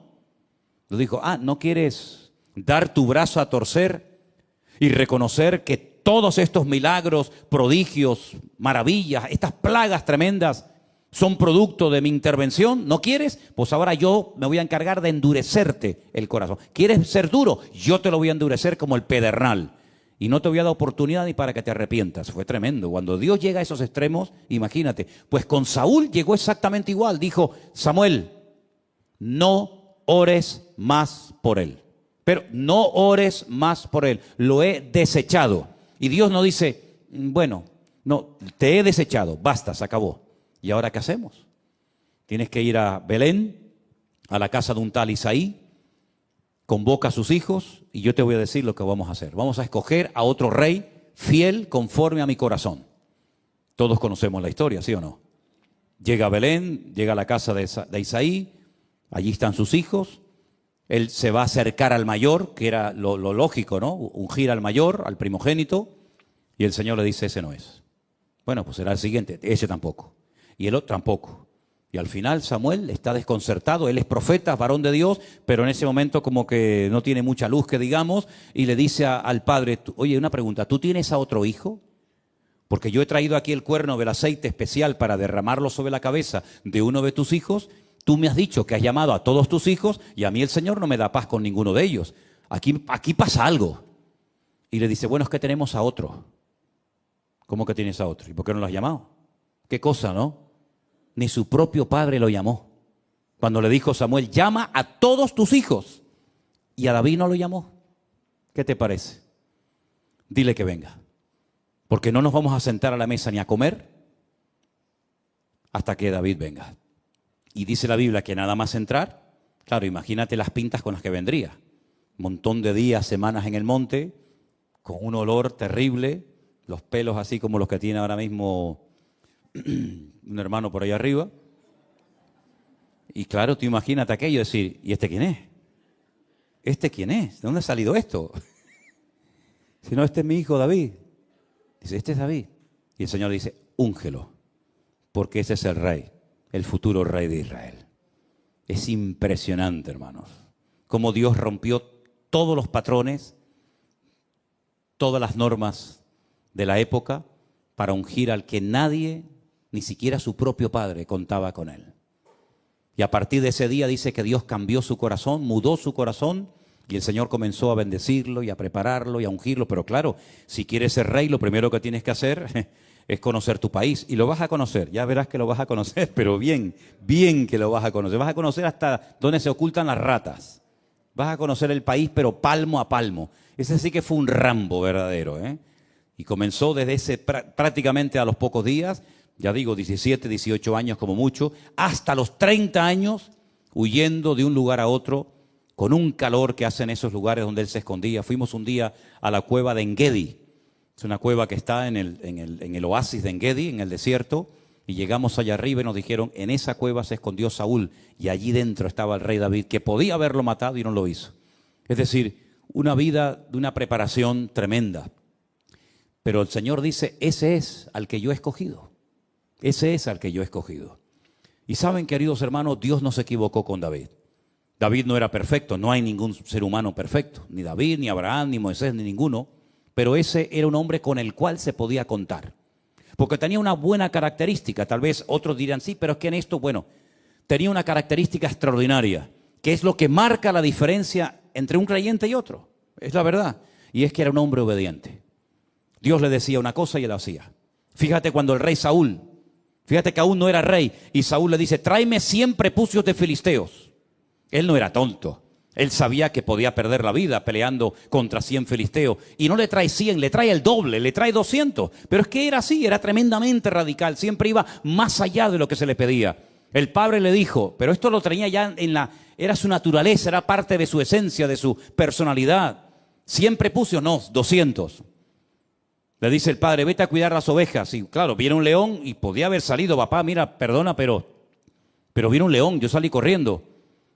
A: Lo dijo, ¿no quieres dar tu brazo a torcer y reconocer que todos estos milagros, prodigios, maravillas, estas plagas tremendas son producto de mi intervención? ¿No quieres? Pues ahora yo me voy a encargar de endurecerte el corazón. ¿Quieres ser duro? Yo te lo voy a endurecer como el pedernal. Y no te voy a dar oportunidad ni para que te arrepientas. Fue tremendo. Cuando Dios llega a esos extremos, imagínate. Pues con Saúl llegó exactamente igual. Dijo, Samuel, no ores más por él. Pero no ores más por él. Lo he desechado. Y Dios no dice, bueno, no, te he desechado. Basta, se acabó. ¿Y ahora qué hacemos? Tienes que ir a Belén, a la casa de un tal Isaí, convoca a sus hijos y yo te voy a decir lo que vamos a hacer. Vamos a escoger a otro rey fiel conforme a mi corazón. Todos conocemos la historia, ¿sí o no? Llega a Belén, llega a la casa de Isaí, allí están sus hijos, él se va a acercar al mayor, que era lo lógico, ¿no? Ungir al mayor, al primogénito, y el Señor le dice, ese no es. Bueno, pues será el siguiente, ese tampoco. Y el otro tampoco. Y al final Samuel está desconcertado, él es profeta, varón de Dios, pero en ese momento como que no tiene mucha luz, que digamos, y le dice al padre, oye, una pregunta, ¿tú tienes a otro hijo? Porque yo he traído aquí el cuerno del aceite especial para derramarlo sobre la cabeza de uno de tus hijos. Tú me has dicho que has llamado a todos tus hijos y a mí el Señor no me da paz con ninguno de ellos. Aquí pasa algo. Y le dice, bueno, es que tenemos a otro. ¿Cómo que tienes a otro? ¿Y por qué no lo has llamado? ¿Qué cosa, no? Ni su propio padre lo llamó. Cuando le dijo Samuel, llama a todos tus hijos. Y a David no lo llamó. ¿Qué te parece? Dile que venga. Porque no nos vamos a sentar a la mesa ni a comer hasta que David venga. Y dice la Biblia que nada más entrar, claro, imagínate las pintas con las que vendría. Un montón de días, semanas en el monte, con un olor terrible, los pelos así como los que tiene ahora mismo un hermano por ahí arriba. Y claro, tú imagínate aquello, decir, ¿y este quién es? ¿Este quién es? ¿De dónde ha salido esto? Si no, este es mi hijo David. Dice, este es David. Y el Señor dice, úngelo, porque ese es el rey, el futuro rey de Israel. Es impresionante, hermanos, cómo Dios rompió todos los patrones, todas las normas de la época para ungir al que nadie, ni siquiera su propio padre, contaba con él. Y a partir de ese día dice que Dios cambió su corazón, mudó su corazón, y el Señor comenzó a bendecirlo y a prepararlo y a ungirlo. Pero claro, si quieres ser rey, lo primero que tienes que hacer es conocer tu país. Y lo vas a conocer, ya verás que lo vas a conocer, pero bien, bien que lo vas a conocer. Vas a conocer hasta dónde se ocultan las ratas. Vas a conocer el país, pero palmo a palmo. Ese sí que fue un Rambo verdadero, ¿eh? Y comenzó desde prácticamente a los pocos días, ya digo, 17, 18 años como mucho, hasta los 30 años, huyendo de un lugar a otro, con un calor que hace en esos lugares donde él se escondía. Fuimos un día a la cueva de Engedi. Es una cueva que está en el oasis de Engedi, en el desierto, y llegamos allá arriba y nos dijeron, en esa cueva se escondió Saúl, y allí dentro estaba el rey David, que podía haberlo matado y no lo hizo. Es decir, una vida de una preparación tremenda. Pero el Señor dice, ese es al que yo he escogido. Ese es al que yo he escogido. Y saben, queridos hermanos, Dios no se equivocó con David. David no era perfecto, no hay ningún ser humano perfecto, ni David, ni Abraham, ni Moisés, ni ninguno, pero ese era un hombre con el cual se podía contar, porque tenía una buena característica. Tal vez otros dirán, sí, pero es que en esto, bueno, tenía una característica extraordinaria, que es lo que marca la diferencia entre un creyente y otro, es la verdad, y es que era un hombre obediente. Dios le decía una cosa y él hacía. Fíjate cuando el rey Saúl, fíjate que aún no era rey, y Saúl le dice, tráeme 100 prepucios de filisteos. Él no era tonto, él sabía que podía perder la vida peleando contra 100 filisteos, y no le trae 100, le trae el doble, le trae 200, pero es que era así, era tremendamente radical, siempre iba más allá de lo que se le pedía. El padre le dijo, pero esto lo tenía ya era su naturaleza, era parte de su esencia, de su personalidad. 100 prepucios, no, 200. Le dice el padre, vete a cuidar las ovejas. Y claro, viene un león y podía haber salido, papá, mira, perdona, pero viene un león, yo salí corriendo.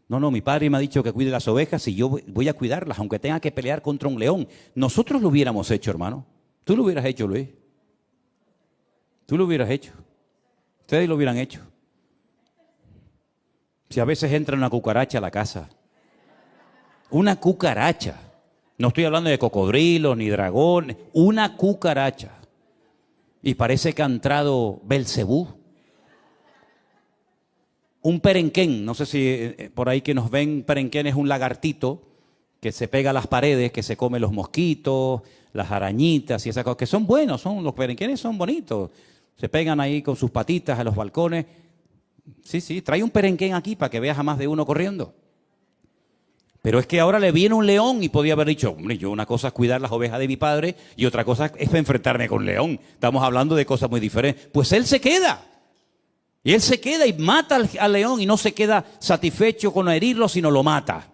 A: No, mi padre me ha dicho que cuide las ovejas y yo voy a cuidarlas, aunque tenga que pelear contra un león. Nosotros lo hubiéramos hecho, hermano. Tú lo hubieras hecho, Luis. Tú lo hubieras hecho. Ustedes lo hubieran hecho. Si a veces entra una cucaracha a la casa. Una cucaracha. No estoy hablando de cocodrilos ni dragones. Una cucaracha. Y parece que ha entrado Belcebú. Un perenquén, no sé si por ahí que nos ven, perenquén es un lagartito que se pega a las paredes, que se come los mosquitos, las arañitas y esas cosas, que son buenos, los perenquenes son bonitos. Se pegan ahí con sus patitas a los balcones. Sí, trae un perenquén aquí para que veas a más de uno corriendo. Pero es que ahora le viene un león y podía haber dicho, hombre, yo una cosa es cuidar las ovejas de mi padre y otra cosa es enfrentarme con un león. Estamos hablando de cosas muy diferentes. Pues él se queda. Y él se queda y mata al león y no se queda satisfecho con herirlo, sino lo mata.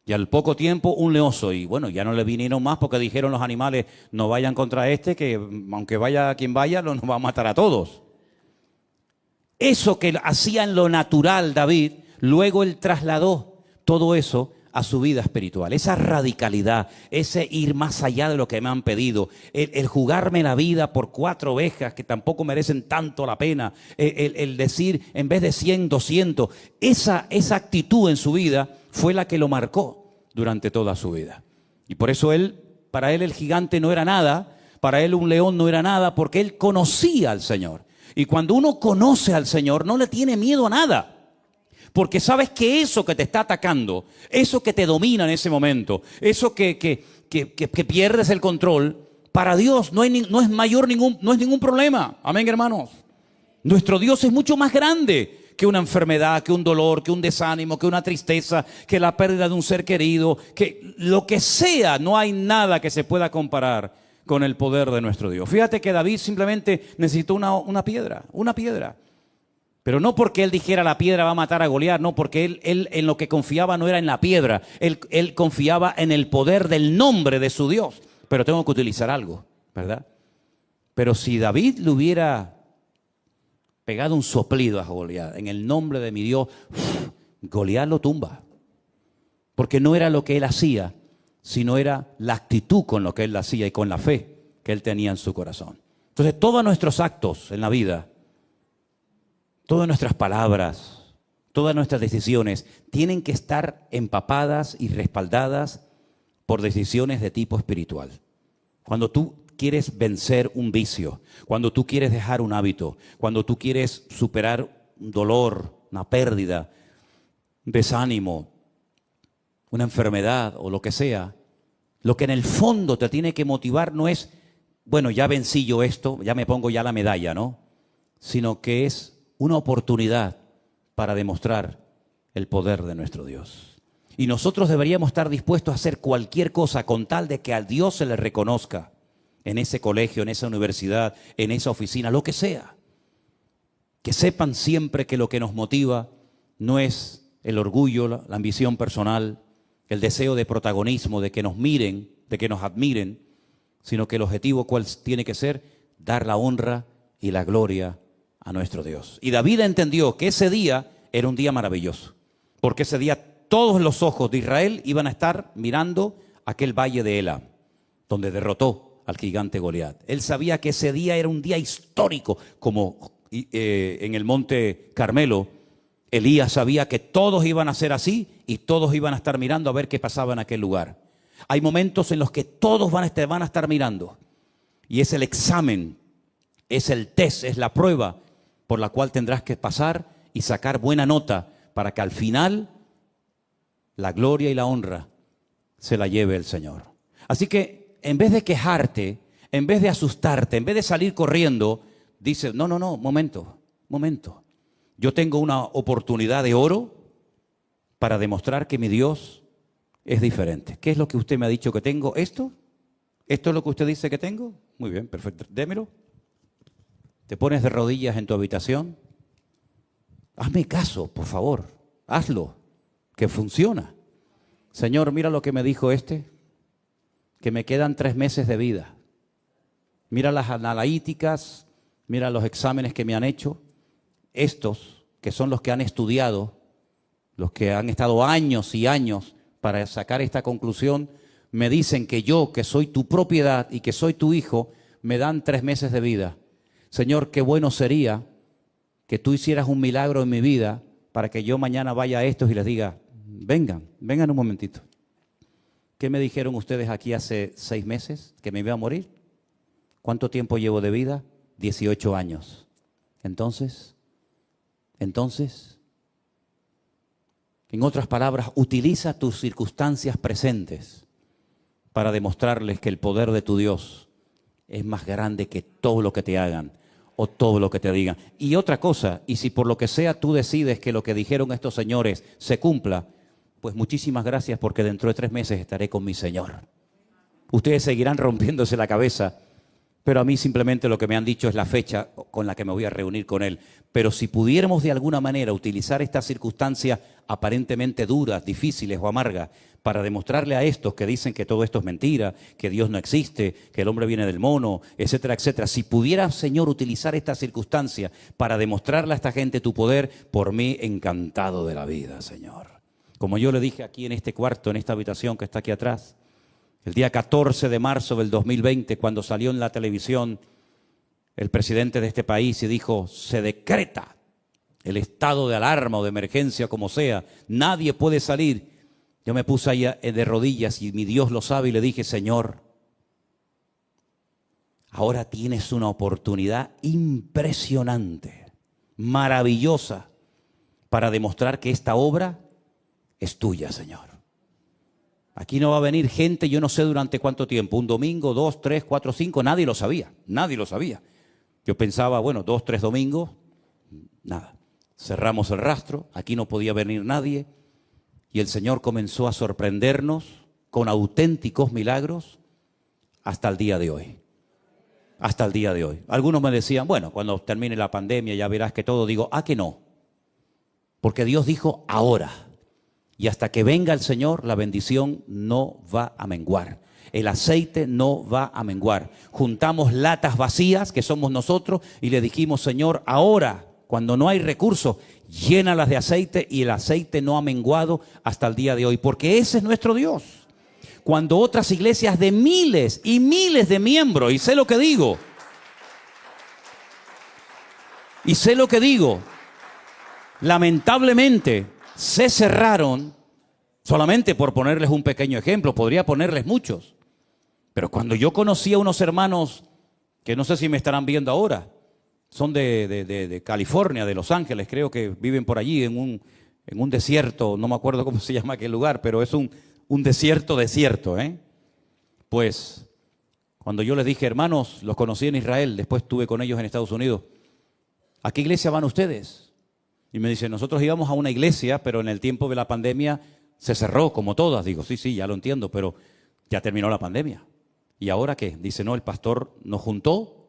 A: Y al poco tiempo un leoso. Y bueno, ya no le vinieron más porque dijeron los animales, no vayan contra este, que aunque vaya quien vaya, nos va a matar a todos. Eso que hacía en lo natural David, luego él trasladó todo eso a su vida espiritual. Esa radicalidad, ese ir más allá de lo que me han pedido, el jugarme la vida por 4 ovejas que tampoco merecen tanto la pena, el decir en vez de 100, 200, esa actitud en su vida fue la que lo marcó durante toda su vida. Y por eso para él el gigante no era nada, para él un león no era nada, porque él conocía al Señor. Y cuando uno conoce al Señor, no le tiene miedo a nada. Porque sabes que eso que te está atacando, eso que te domina en ese momento, eso que pierdes el control, para Dios no es ningún problema. Amén, hermanos. Nuestro Dios es mucho más grande que una enfermedad, que un dolor, que un desánimo, que una tristeza, que la pérdida de un ser querido, que lo que sea, no hay nada que se pueda comparar con el poder de nuestro Dios. Fíjate que David simplemente necesitó una piedra. Pero no porque él dijera la piedra va a matar a Goliat, no, porque él en lo que confiaba no era en la piedra, él confiaba en el poder del nombre de su Dios. Pero tengo que utilizar algo, ¿verdad? Pero si David le hubiera pegado un soplido a Goliat, en el nombre de mi Dios, Goliat lo tumba. Porque no era lo que él hacía, sino era la actitud con lo que él hacía y con la fe que él tenía en su corazón. Entonces todos nuestros actos en la vida, todas nuestras palabras, todas nuestras decisiones tienen que estar empapadas y respaldadas por decisiones de tipo espiritual. Cuando tú quieres vencer un vicio, cuando tú quieres dejar un hábito, cuando tú quieres superar un dolor, una pérdida, un desánimo, una enfermedad o lo que sea, lo que en el fondo te tiene que motivar no es, bueno, ya vencí yo esto, ya me pongo ya la medalla, ¿no? Sino que es una oportunidad para demostrar el poder de nuestro Dios. Y nosotros deberíamos estar dispuestos a hacer cualquier cosa con tal de que a Dios se le reconozca en ese colegio, en esa universidad, en esa oficina, lo que sea. Que sepan siempre que lo que nos motiva no es el orgullo, la ambición personal, el deseo de protagonismo, de que nos miren, de que nos admiren, sino que el objetivo cuál tiene que ser, dar la honra y la gloria a nuestro Dios. Y David entendió que ese día era un día maravilloso, porque ese día todos los ojos de Israel iban a estar mirando aquel valle de Elam, donde derrotó al gigante Goliat. Él sabía que ese día era un día histórico, como en el monte Carmelo, Elías sabía que todos iban a ser así y todos iban a estar mirando a ver qué pasaba en aquel lugar. Hay momentos en los que todos van a estar mirando y es el examen, es el test, es la prueba por la cual tendrás que pasar y sacar buena nota para que al final la gloria y la honra se la lleve el Señor. Así que en vez de quejarte, en vez de asustarte, en vez de salir corriendo, dice, no, momento. Yo tengo una oportunidad de oro para demostrar que mi Dios es diferente. ¿Qué es lo que usted me ha dicho que tengo? ¿Esto? ¿Esto es lo que usted dice que tengo? Muy bien, perfecto. Démelo. Te pones de rodillas en tu habitación. Hazme caso, por favor. Hazlo, que funciona. Señor, mira lo que me dijo que me quedan 3 meses de vida. Mira las analíticas, mira los exámenes que me han hecho. Estos, que son los que han estudiado, los que han estado años y años para sacar esta conclusión, me dicen que yo, que soy tu propiedad y que soy tu hijo, me dan 3 meses de vida. Señor, qué bueno sería que tú hicieras un milagro en mi vida para que yo mañana vaya a estos y les diga, vengan un momentito. ¿Qué me dijeron ustedes aquí hace 6 meses? ¿Que me iba a morir? ¿Cuánto tiempo llevo de vida? 18 años. Entonces, en otras palabras, utiliza tus circunstancias presentes para demostrarles que el poder de tu Dios es más grande que todo lo que te hagan o todo lo que te digan. Y otra cosa, y si por lo que sea tú decides que lo que dijeron estos señores se cumpla, pues muchísimas gracias porque dentro de 3 meses estaré con mi Señor. Ustedes seguirán rompiéndose la cabeza, pero a mí simplemente lo que me han dicho es la fecha con la que me voy a reunir con Él. Pero si pudiéramos de alguna manera utilizar estas circunstancias aparentemente duras, difíciles o amargas, para demostrarle a estos que dicen que todo esto es mentira, que Dios no existe, que el hombre viene del mono, etcétera, etcétera. Si pudiera, Señor, utilizar estas circunstancias para demostrarle a esta gente tu poder, por mí encantado de la vida, Señor. Como yo le dije aquí en este cuarto, en esta habitación que está aquí atrás, el día 14 de marzo del 2020, cuando salió en la televisión el presidente de este país y dijo, se decreta el estado de alarma o de emergencia, como sea, nadie puede salir. Yo me puse ahí de rodillas y mi Dios lo sabe y le dije, Señor, ahora tienes una oportunidad impresionante, maravillosa, para demostrar que esta obra es tuya, Señor. Aquí no va a venir gente, yo no sé durante cuánto tiempo, un domingo, 2, 3, 4, 5, nadie lo sabía. Yo pensaba, bueno, 2, 3 domingos, nada. Cerramos el rastro, aquí no podía venir nadie y el Señor comenzó a sorprendernos con auténticos milagros hasta el día de hoy. Hasta el día de hoy. Algunos me decían, bueno, cuando termine la pandemia ya verás que todo. Digo, que no. Porque Dios dijo ahora. Y hasta que venga el Señor, la bendición no va a menguar. El aceite no va a menguar. Juntamos latas vacías, que somos nosotros, y le dijimos, Señor, ahora, cuando no hay recursos, llénalas de aceite, y el aceite no ha menguado hasta el día de hoy. Porque ese es nuestro Dios. Cuando otras iglesias de miles y miles de miembros, y sé lo que digo, lamentablemente, se cerraron, solamente por ponerles un pequeño ejemplo, podría ponerles muchos. Pero cuando yo conocí a unos hermanos, que no sé si me estarán viendo ahora, son de California, de Los Ángeles, creo que viven por allí en un desierto, no me acuerdo cómo se llama aquel lugar, pero es un desierto, Pues, cuando yo les dije, hermanos, los conocí en Israel, después estuve con ellos en Estados Unidos, ¿a qué iglesia van ustedes? Y me dice, nosotros íbamos a una iglesia, pero en el tiempo de la pandemia se cerró, como todas. Digo, sí, ya lo entiendo, pero ya terminó la pandemia. ¿Y ahora qué? Dice, no, el pastor nos juntó,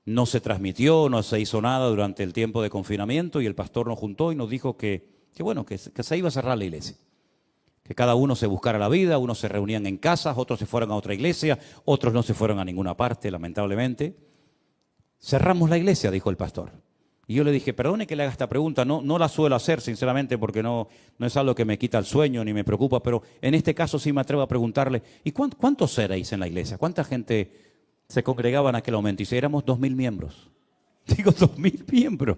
A: no se transmitió, no se hizo nada durante el tiempo de confinamiento, y el pastor nos juntó y nos dijo que se iba a cerrar la iglesia. Que cada uno se buscara la vida, unos se reunían en casas, otros se fueron a otra iglesia, otros no se fueron a ninguna parte, lamentablemente. Cerramos la iglesia, dijo el pastor. Y yo le dije, perdone que le haga esta pregunta, no la suelo hacer sinceramente porque no es algo que me quita el sueño ni me preocupa, pero en este caso sí me atrevo a preguntarle, ¿y cuántos erais en la iglesia? ¿Cuánta gente se congregaba en aquel momento? Y si éramos 2.000 miembros, Digo, 2.000 miembros.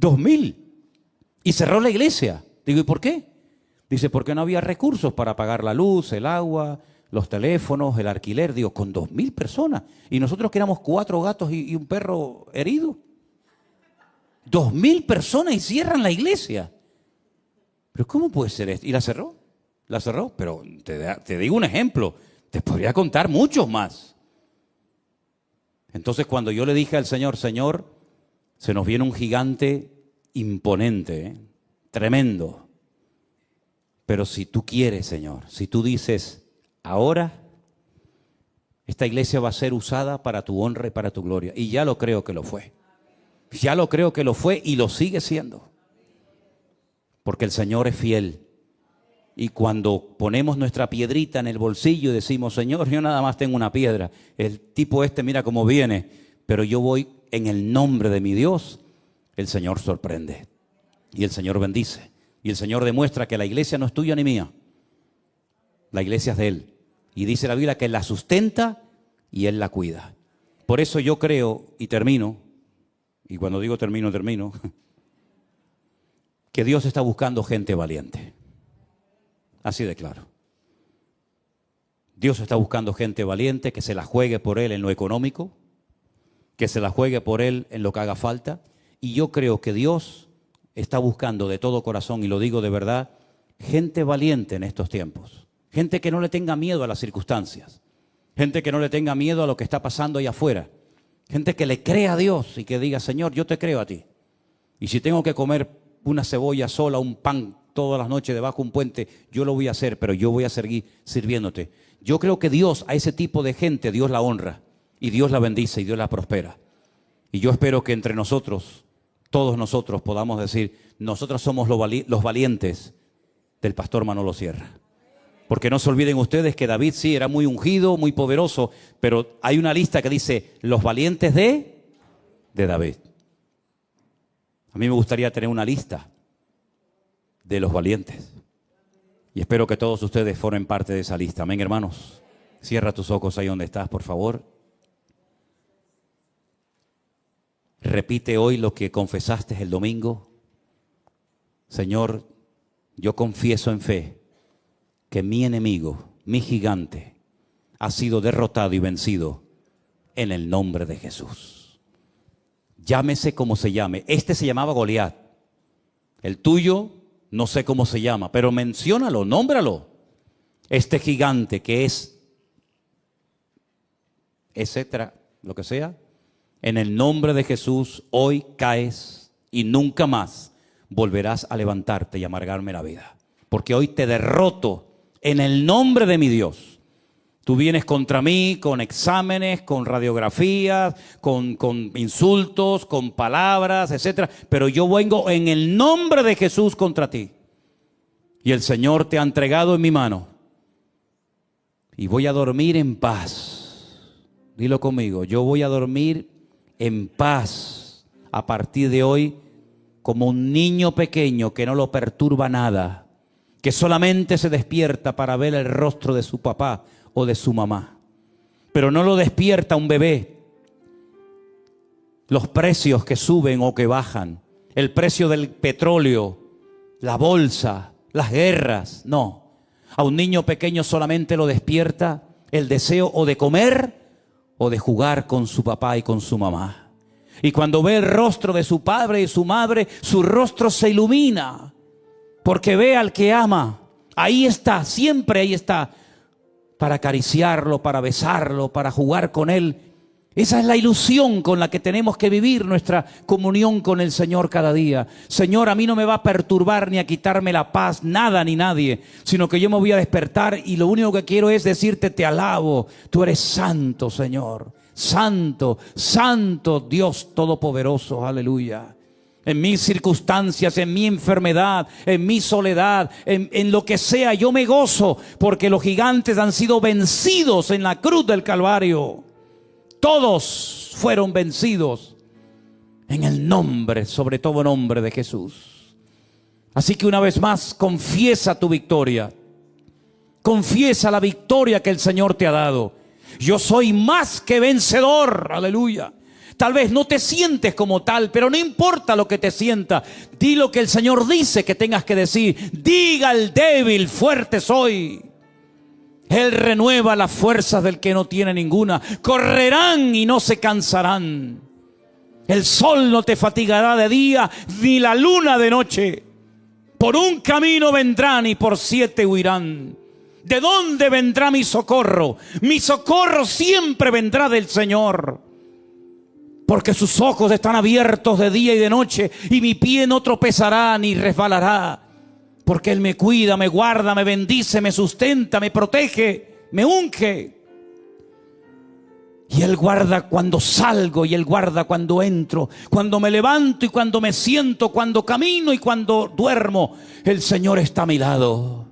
A: 2.000. Y cerró la iglesia. Digo, ¿y por qué? Dice, porque no había recursos para pagar la luz, el agua, los teléfonos, el alquiler. Digo, con 2.000 personas. Y nosotros que éramos 4 gatos y un perro herido. 2.000 personas y cierran la iglesia. ¿Pero cómo puede ser esto? ¿Y la cerró? La cerró. Pero te digo un ejemplo. Te podría contar muchos más. Entonces cuando yo le dije al Señor, Señor, se nos viene un gigante imponente, tremendo. Pero si tú quieres, Señor, si tú dices, ahora esta iglesia va a ser usada para tu honra y para tu gloria. Y ya lo creo que lo fue. Ya lo creo que lo fue y lo sigue siendo. Porque el Señor es fiel. Y cuando ponemos nuestra piedrita en el bolsillo y decimos, Señor, yo nada más tengo una piedra. El tipo mira cómo viene, pero yo voy en el nombre de mi Dios. El Señor sorprende. Y el Señor bendice. Y el Señor demuestra que la iglesia no es tuya ni mía. La iglesia es de Él. Y dice la Biblia que Él la sustenta y Él la cuida. Por eso yo creo, y termino, y cuando digo termino, que Dios está buscando gente valiente. Así de claro. Dios está buscando gente valiente que se la juegue por Él en lo económico, que se la juegue por Él en lo que haga falta. Y yo creo que Dios está buscando de todo corazón, y lo digo de verdad, gente valiente en estos tiempos. Gente que no le tenga miedo a las circunstancias. Gente que no le tenga miedo a lo que está pasando allá afuera. Gente que le crea a Dios y que diga, Señor, yo te creo a ti. Y si tengo que comer una cebolla sola, un pan todas las noches debajo de un puente, yo lo voy a hacer, pero yo voy a seguir sirviéndote. Yo creo que Dios, a ese tipo de gente, Dios la honra y Dios la bendice y Dios la prospera. Y yo espero que entre nosotros, todos nosotros podamos decir, nosotros somos los valientes del pastor Manolo Sierra. Porque no se olviden ustedes que David sí era muy ungido, muy poderoso, pero hay una lista que dice los valientes de David. A mí me gustaría tener una lista de los valientes. Y espero que todos ustedes formen parte de esa lista. Amén, hermanos. Cierra tus ojos ahí donde estás, por favor. Repite hoy lo que confesaste el domingo. Señor, yo confieso en fe que mi enemigo, mi gigante, ha sido derrotado y vencido en el nombre de Jesús. Llámese como se llame. Este se llamaba Goliat. El tuyo, no sé cómo se llama, pero menciónalo, nómbralo. Este gigante que es, etcétera, lo que sea, en el nombre de Jesús, hoy caes y nunca más volverás a levantarte y amargarme la vida. Porque hoy te derroto en el nombre de mi Dios. Tú vienes contra mí con exámenes, con radiografías, con insultos, con palabras, etcétera. Pero yo vengo en el nombre de Jesús contra ti. Y el Señor te ha entregado en mi mano. Y voy a dormir en paz. Dilo conmigo, yo voy a dormir en paz a partir de hoy como un niño pequeño que no lo perturba nada, que solamente se despierta para ver el rostro de su papá o de su mamá. Pero no lo despierta un bebé. Los precios que suben o que bajan, el precio del petróleo, la bolsa, las guerras, no. A un niño pequeño solamente lo despierta el deseo o de comer o de jugar con su papá y con su mamá. Y cuando ve el rostro de su padre y su madre, su rostro se ilumina, porque ve al que ama. Ahí está, siempre ahí está, para acariciarlo, para besarlo, para jugar con él. Esa es la ilusión con la que tenemos que vivir nuestra comunión con el Señor cada día. Señor, a mí no me va a perturbar ni a quitarme la paz, nada ni nadie, sino que yo me voy a despertar y lo único que quiero es decirte, te alabo. Tú eres santo, Señor. Santo, santo Dios Todopoderoso. Aleluya. En mis circunstancias, en mi enfermedad, en mi soledad, en lo que sea, yo me gozo porque los gigantes han sido vencidos en la cruz del Calvario. Todos fueron vencidos en el nombre, sobre todo nombre de Jesús. Así que una vez más, confiesa tu victoria. Confiesa la victoria que el Señor te ha dado. Yo soy más que vencedor, aleluya. Tal vez no te sientes como tal, pero no importa lo que te sienta. Di lo que el Señor dice que tengas que decir. Diga al débil, fuerte soy. Él renueva las fuerzas del que no tiene ninguna. Correrán y no se cansarán. El sol no te fatigará de día, ni la luna de noche. Por un camino vendrán y por 7 huirán. ¿De dónde vendrá mi socorro? Mi socorro siempre vendrá del Señor. Porque sus ojos están abiertos de día y de noche, y mi pie no tropezará ni resbalará. Porque Él me cuida, me guarda, me bendice, me sustenta, me protege, me unge. Y Él guarda cuando salgo y Él guarda cuando entro, cuando me levanto y cuando me siento, cuando camino y cuando duermo. El Señor está a mi lado.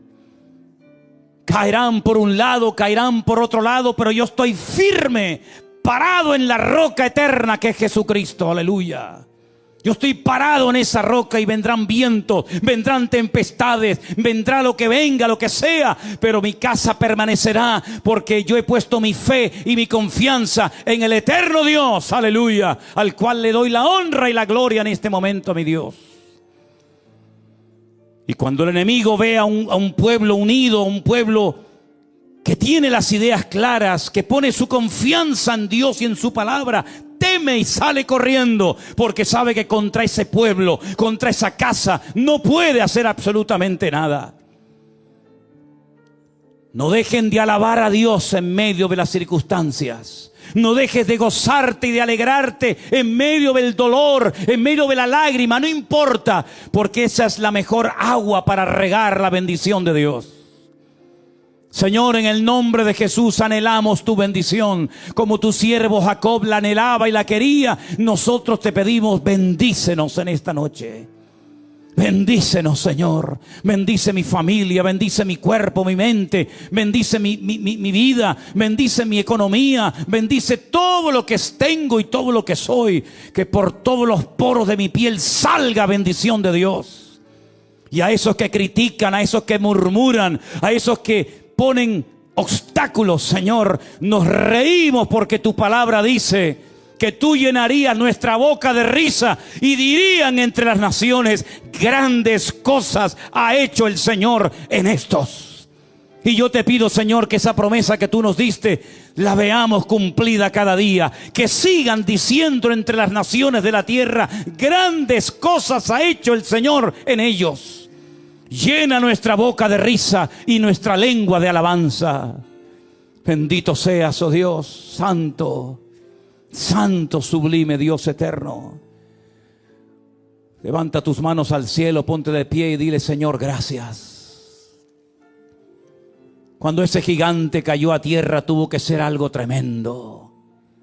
A: Caerán por un lado, caerán por otro lado, pero yo estoy firme, parado en la roca eterna que es Jesucristo. Aleluya. Yo estoy parado en esa roca y vendrán vientos, vendrán tempestades, vendrá lo que venga, lo que sea, pero mi casa permanecerá porque yo he puesto mi fe y mi confianza en el eterno Dios, aleluya, al cual le doy la honra y la gloria en este momento, mi Dios. Y cuando el enemigo ve a un pueblo unido, un pueblo que tiene las ideas claras, que pone su confianza en Dios y en su palabra, teme y sale corriendo, porque sabe que contra ese pueblo, contra esa casa, no puede hacer absolutamente nada. No dejen de alabar a Dios en medio de las circunstancias. No dejes de gozarte y de alegrarte en medio del dolor, en medio de la lágrima, no importa, porque esa es la mejor agua para regar la bendición de Dios. Señor, en el nombre de Jesús anhelamos tu bendición, como tu siervo Jacob la anhelaba y la quería. Nosotros te pedimos, bendícenos en esta noche. Bendícenos, Señor. Bendice mi familia, bendice mi cuerpo, mi mente, bendice mi vida, bendice mi economía, bendice todo lo que tengo y todo lo que soy. Que por todos los poros de mi piel salga bendición de Dios. Y a esos que critican, a esos que murmuran, a esos que ponen obstáculos, Señor, nos reímos porque tu palabra dice que tú llenarías nuestra boca de risa y dirían entre las naciones, grandes cosas ha hecho el Señor en estos. Y yo te pido, Señor, que esa promesa que tú nos diste la veamos cumplida cada día, que sigan diciendo entre las naciones de la tierra, grandes cosas ha hecho el Señor en ellos. Llena nuestra boca de risa y nuestra lengua de alabanza. Bendito seas, oh Dios, santo, santo, sublime Dios eterno. Levanta tus manos al cielo, ponte de pie y dile, Señor, gracias. Cuando ese gigante cayó a tierra tuvo que ser algo tremendo.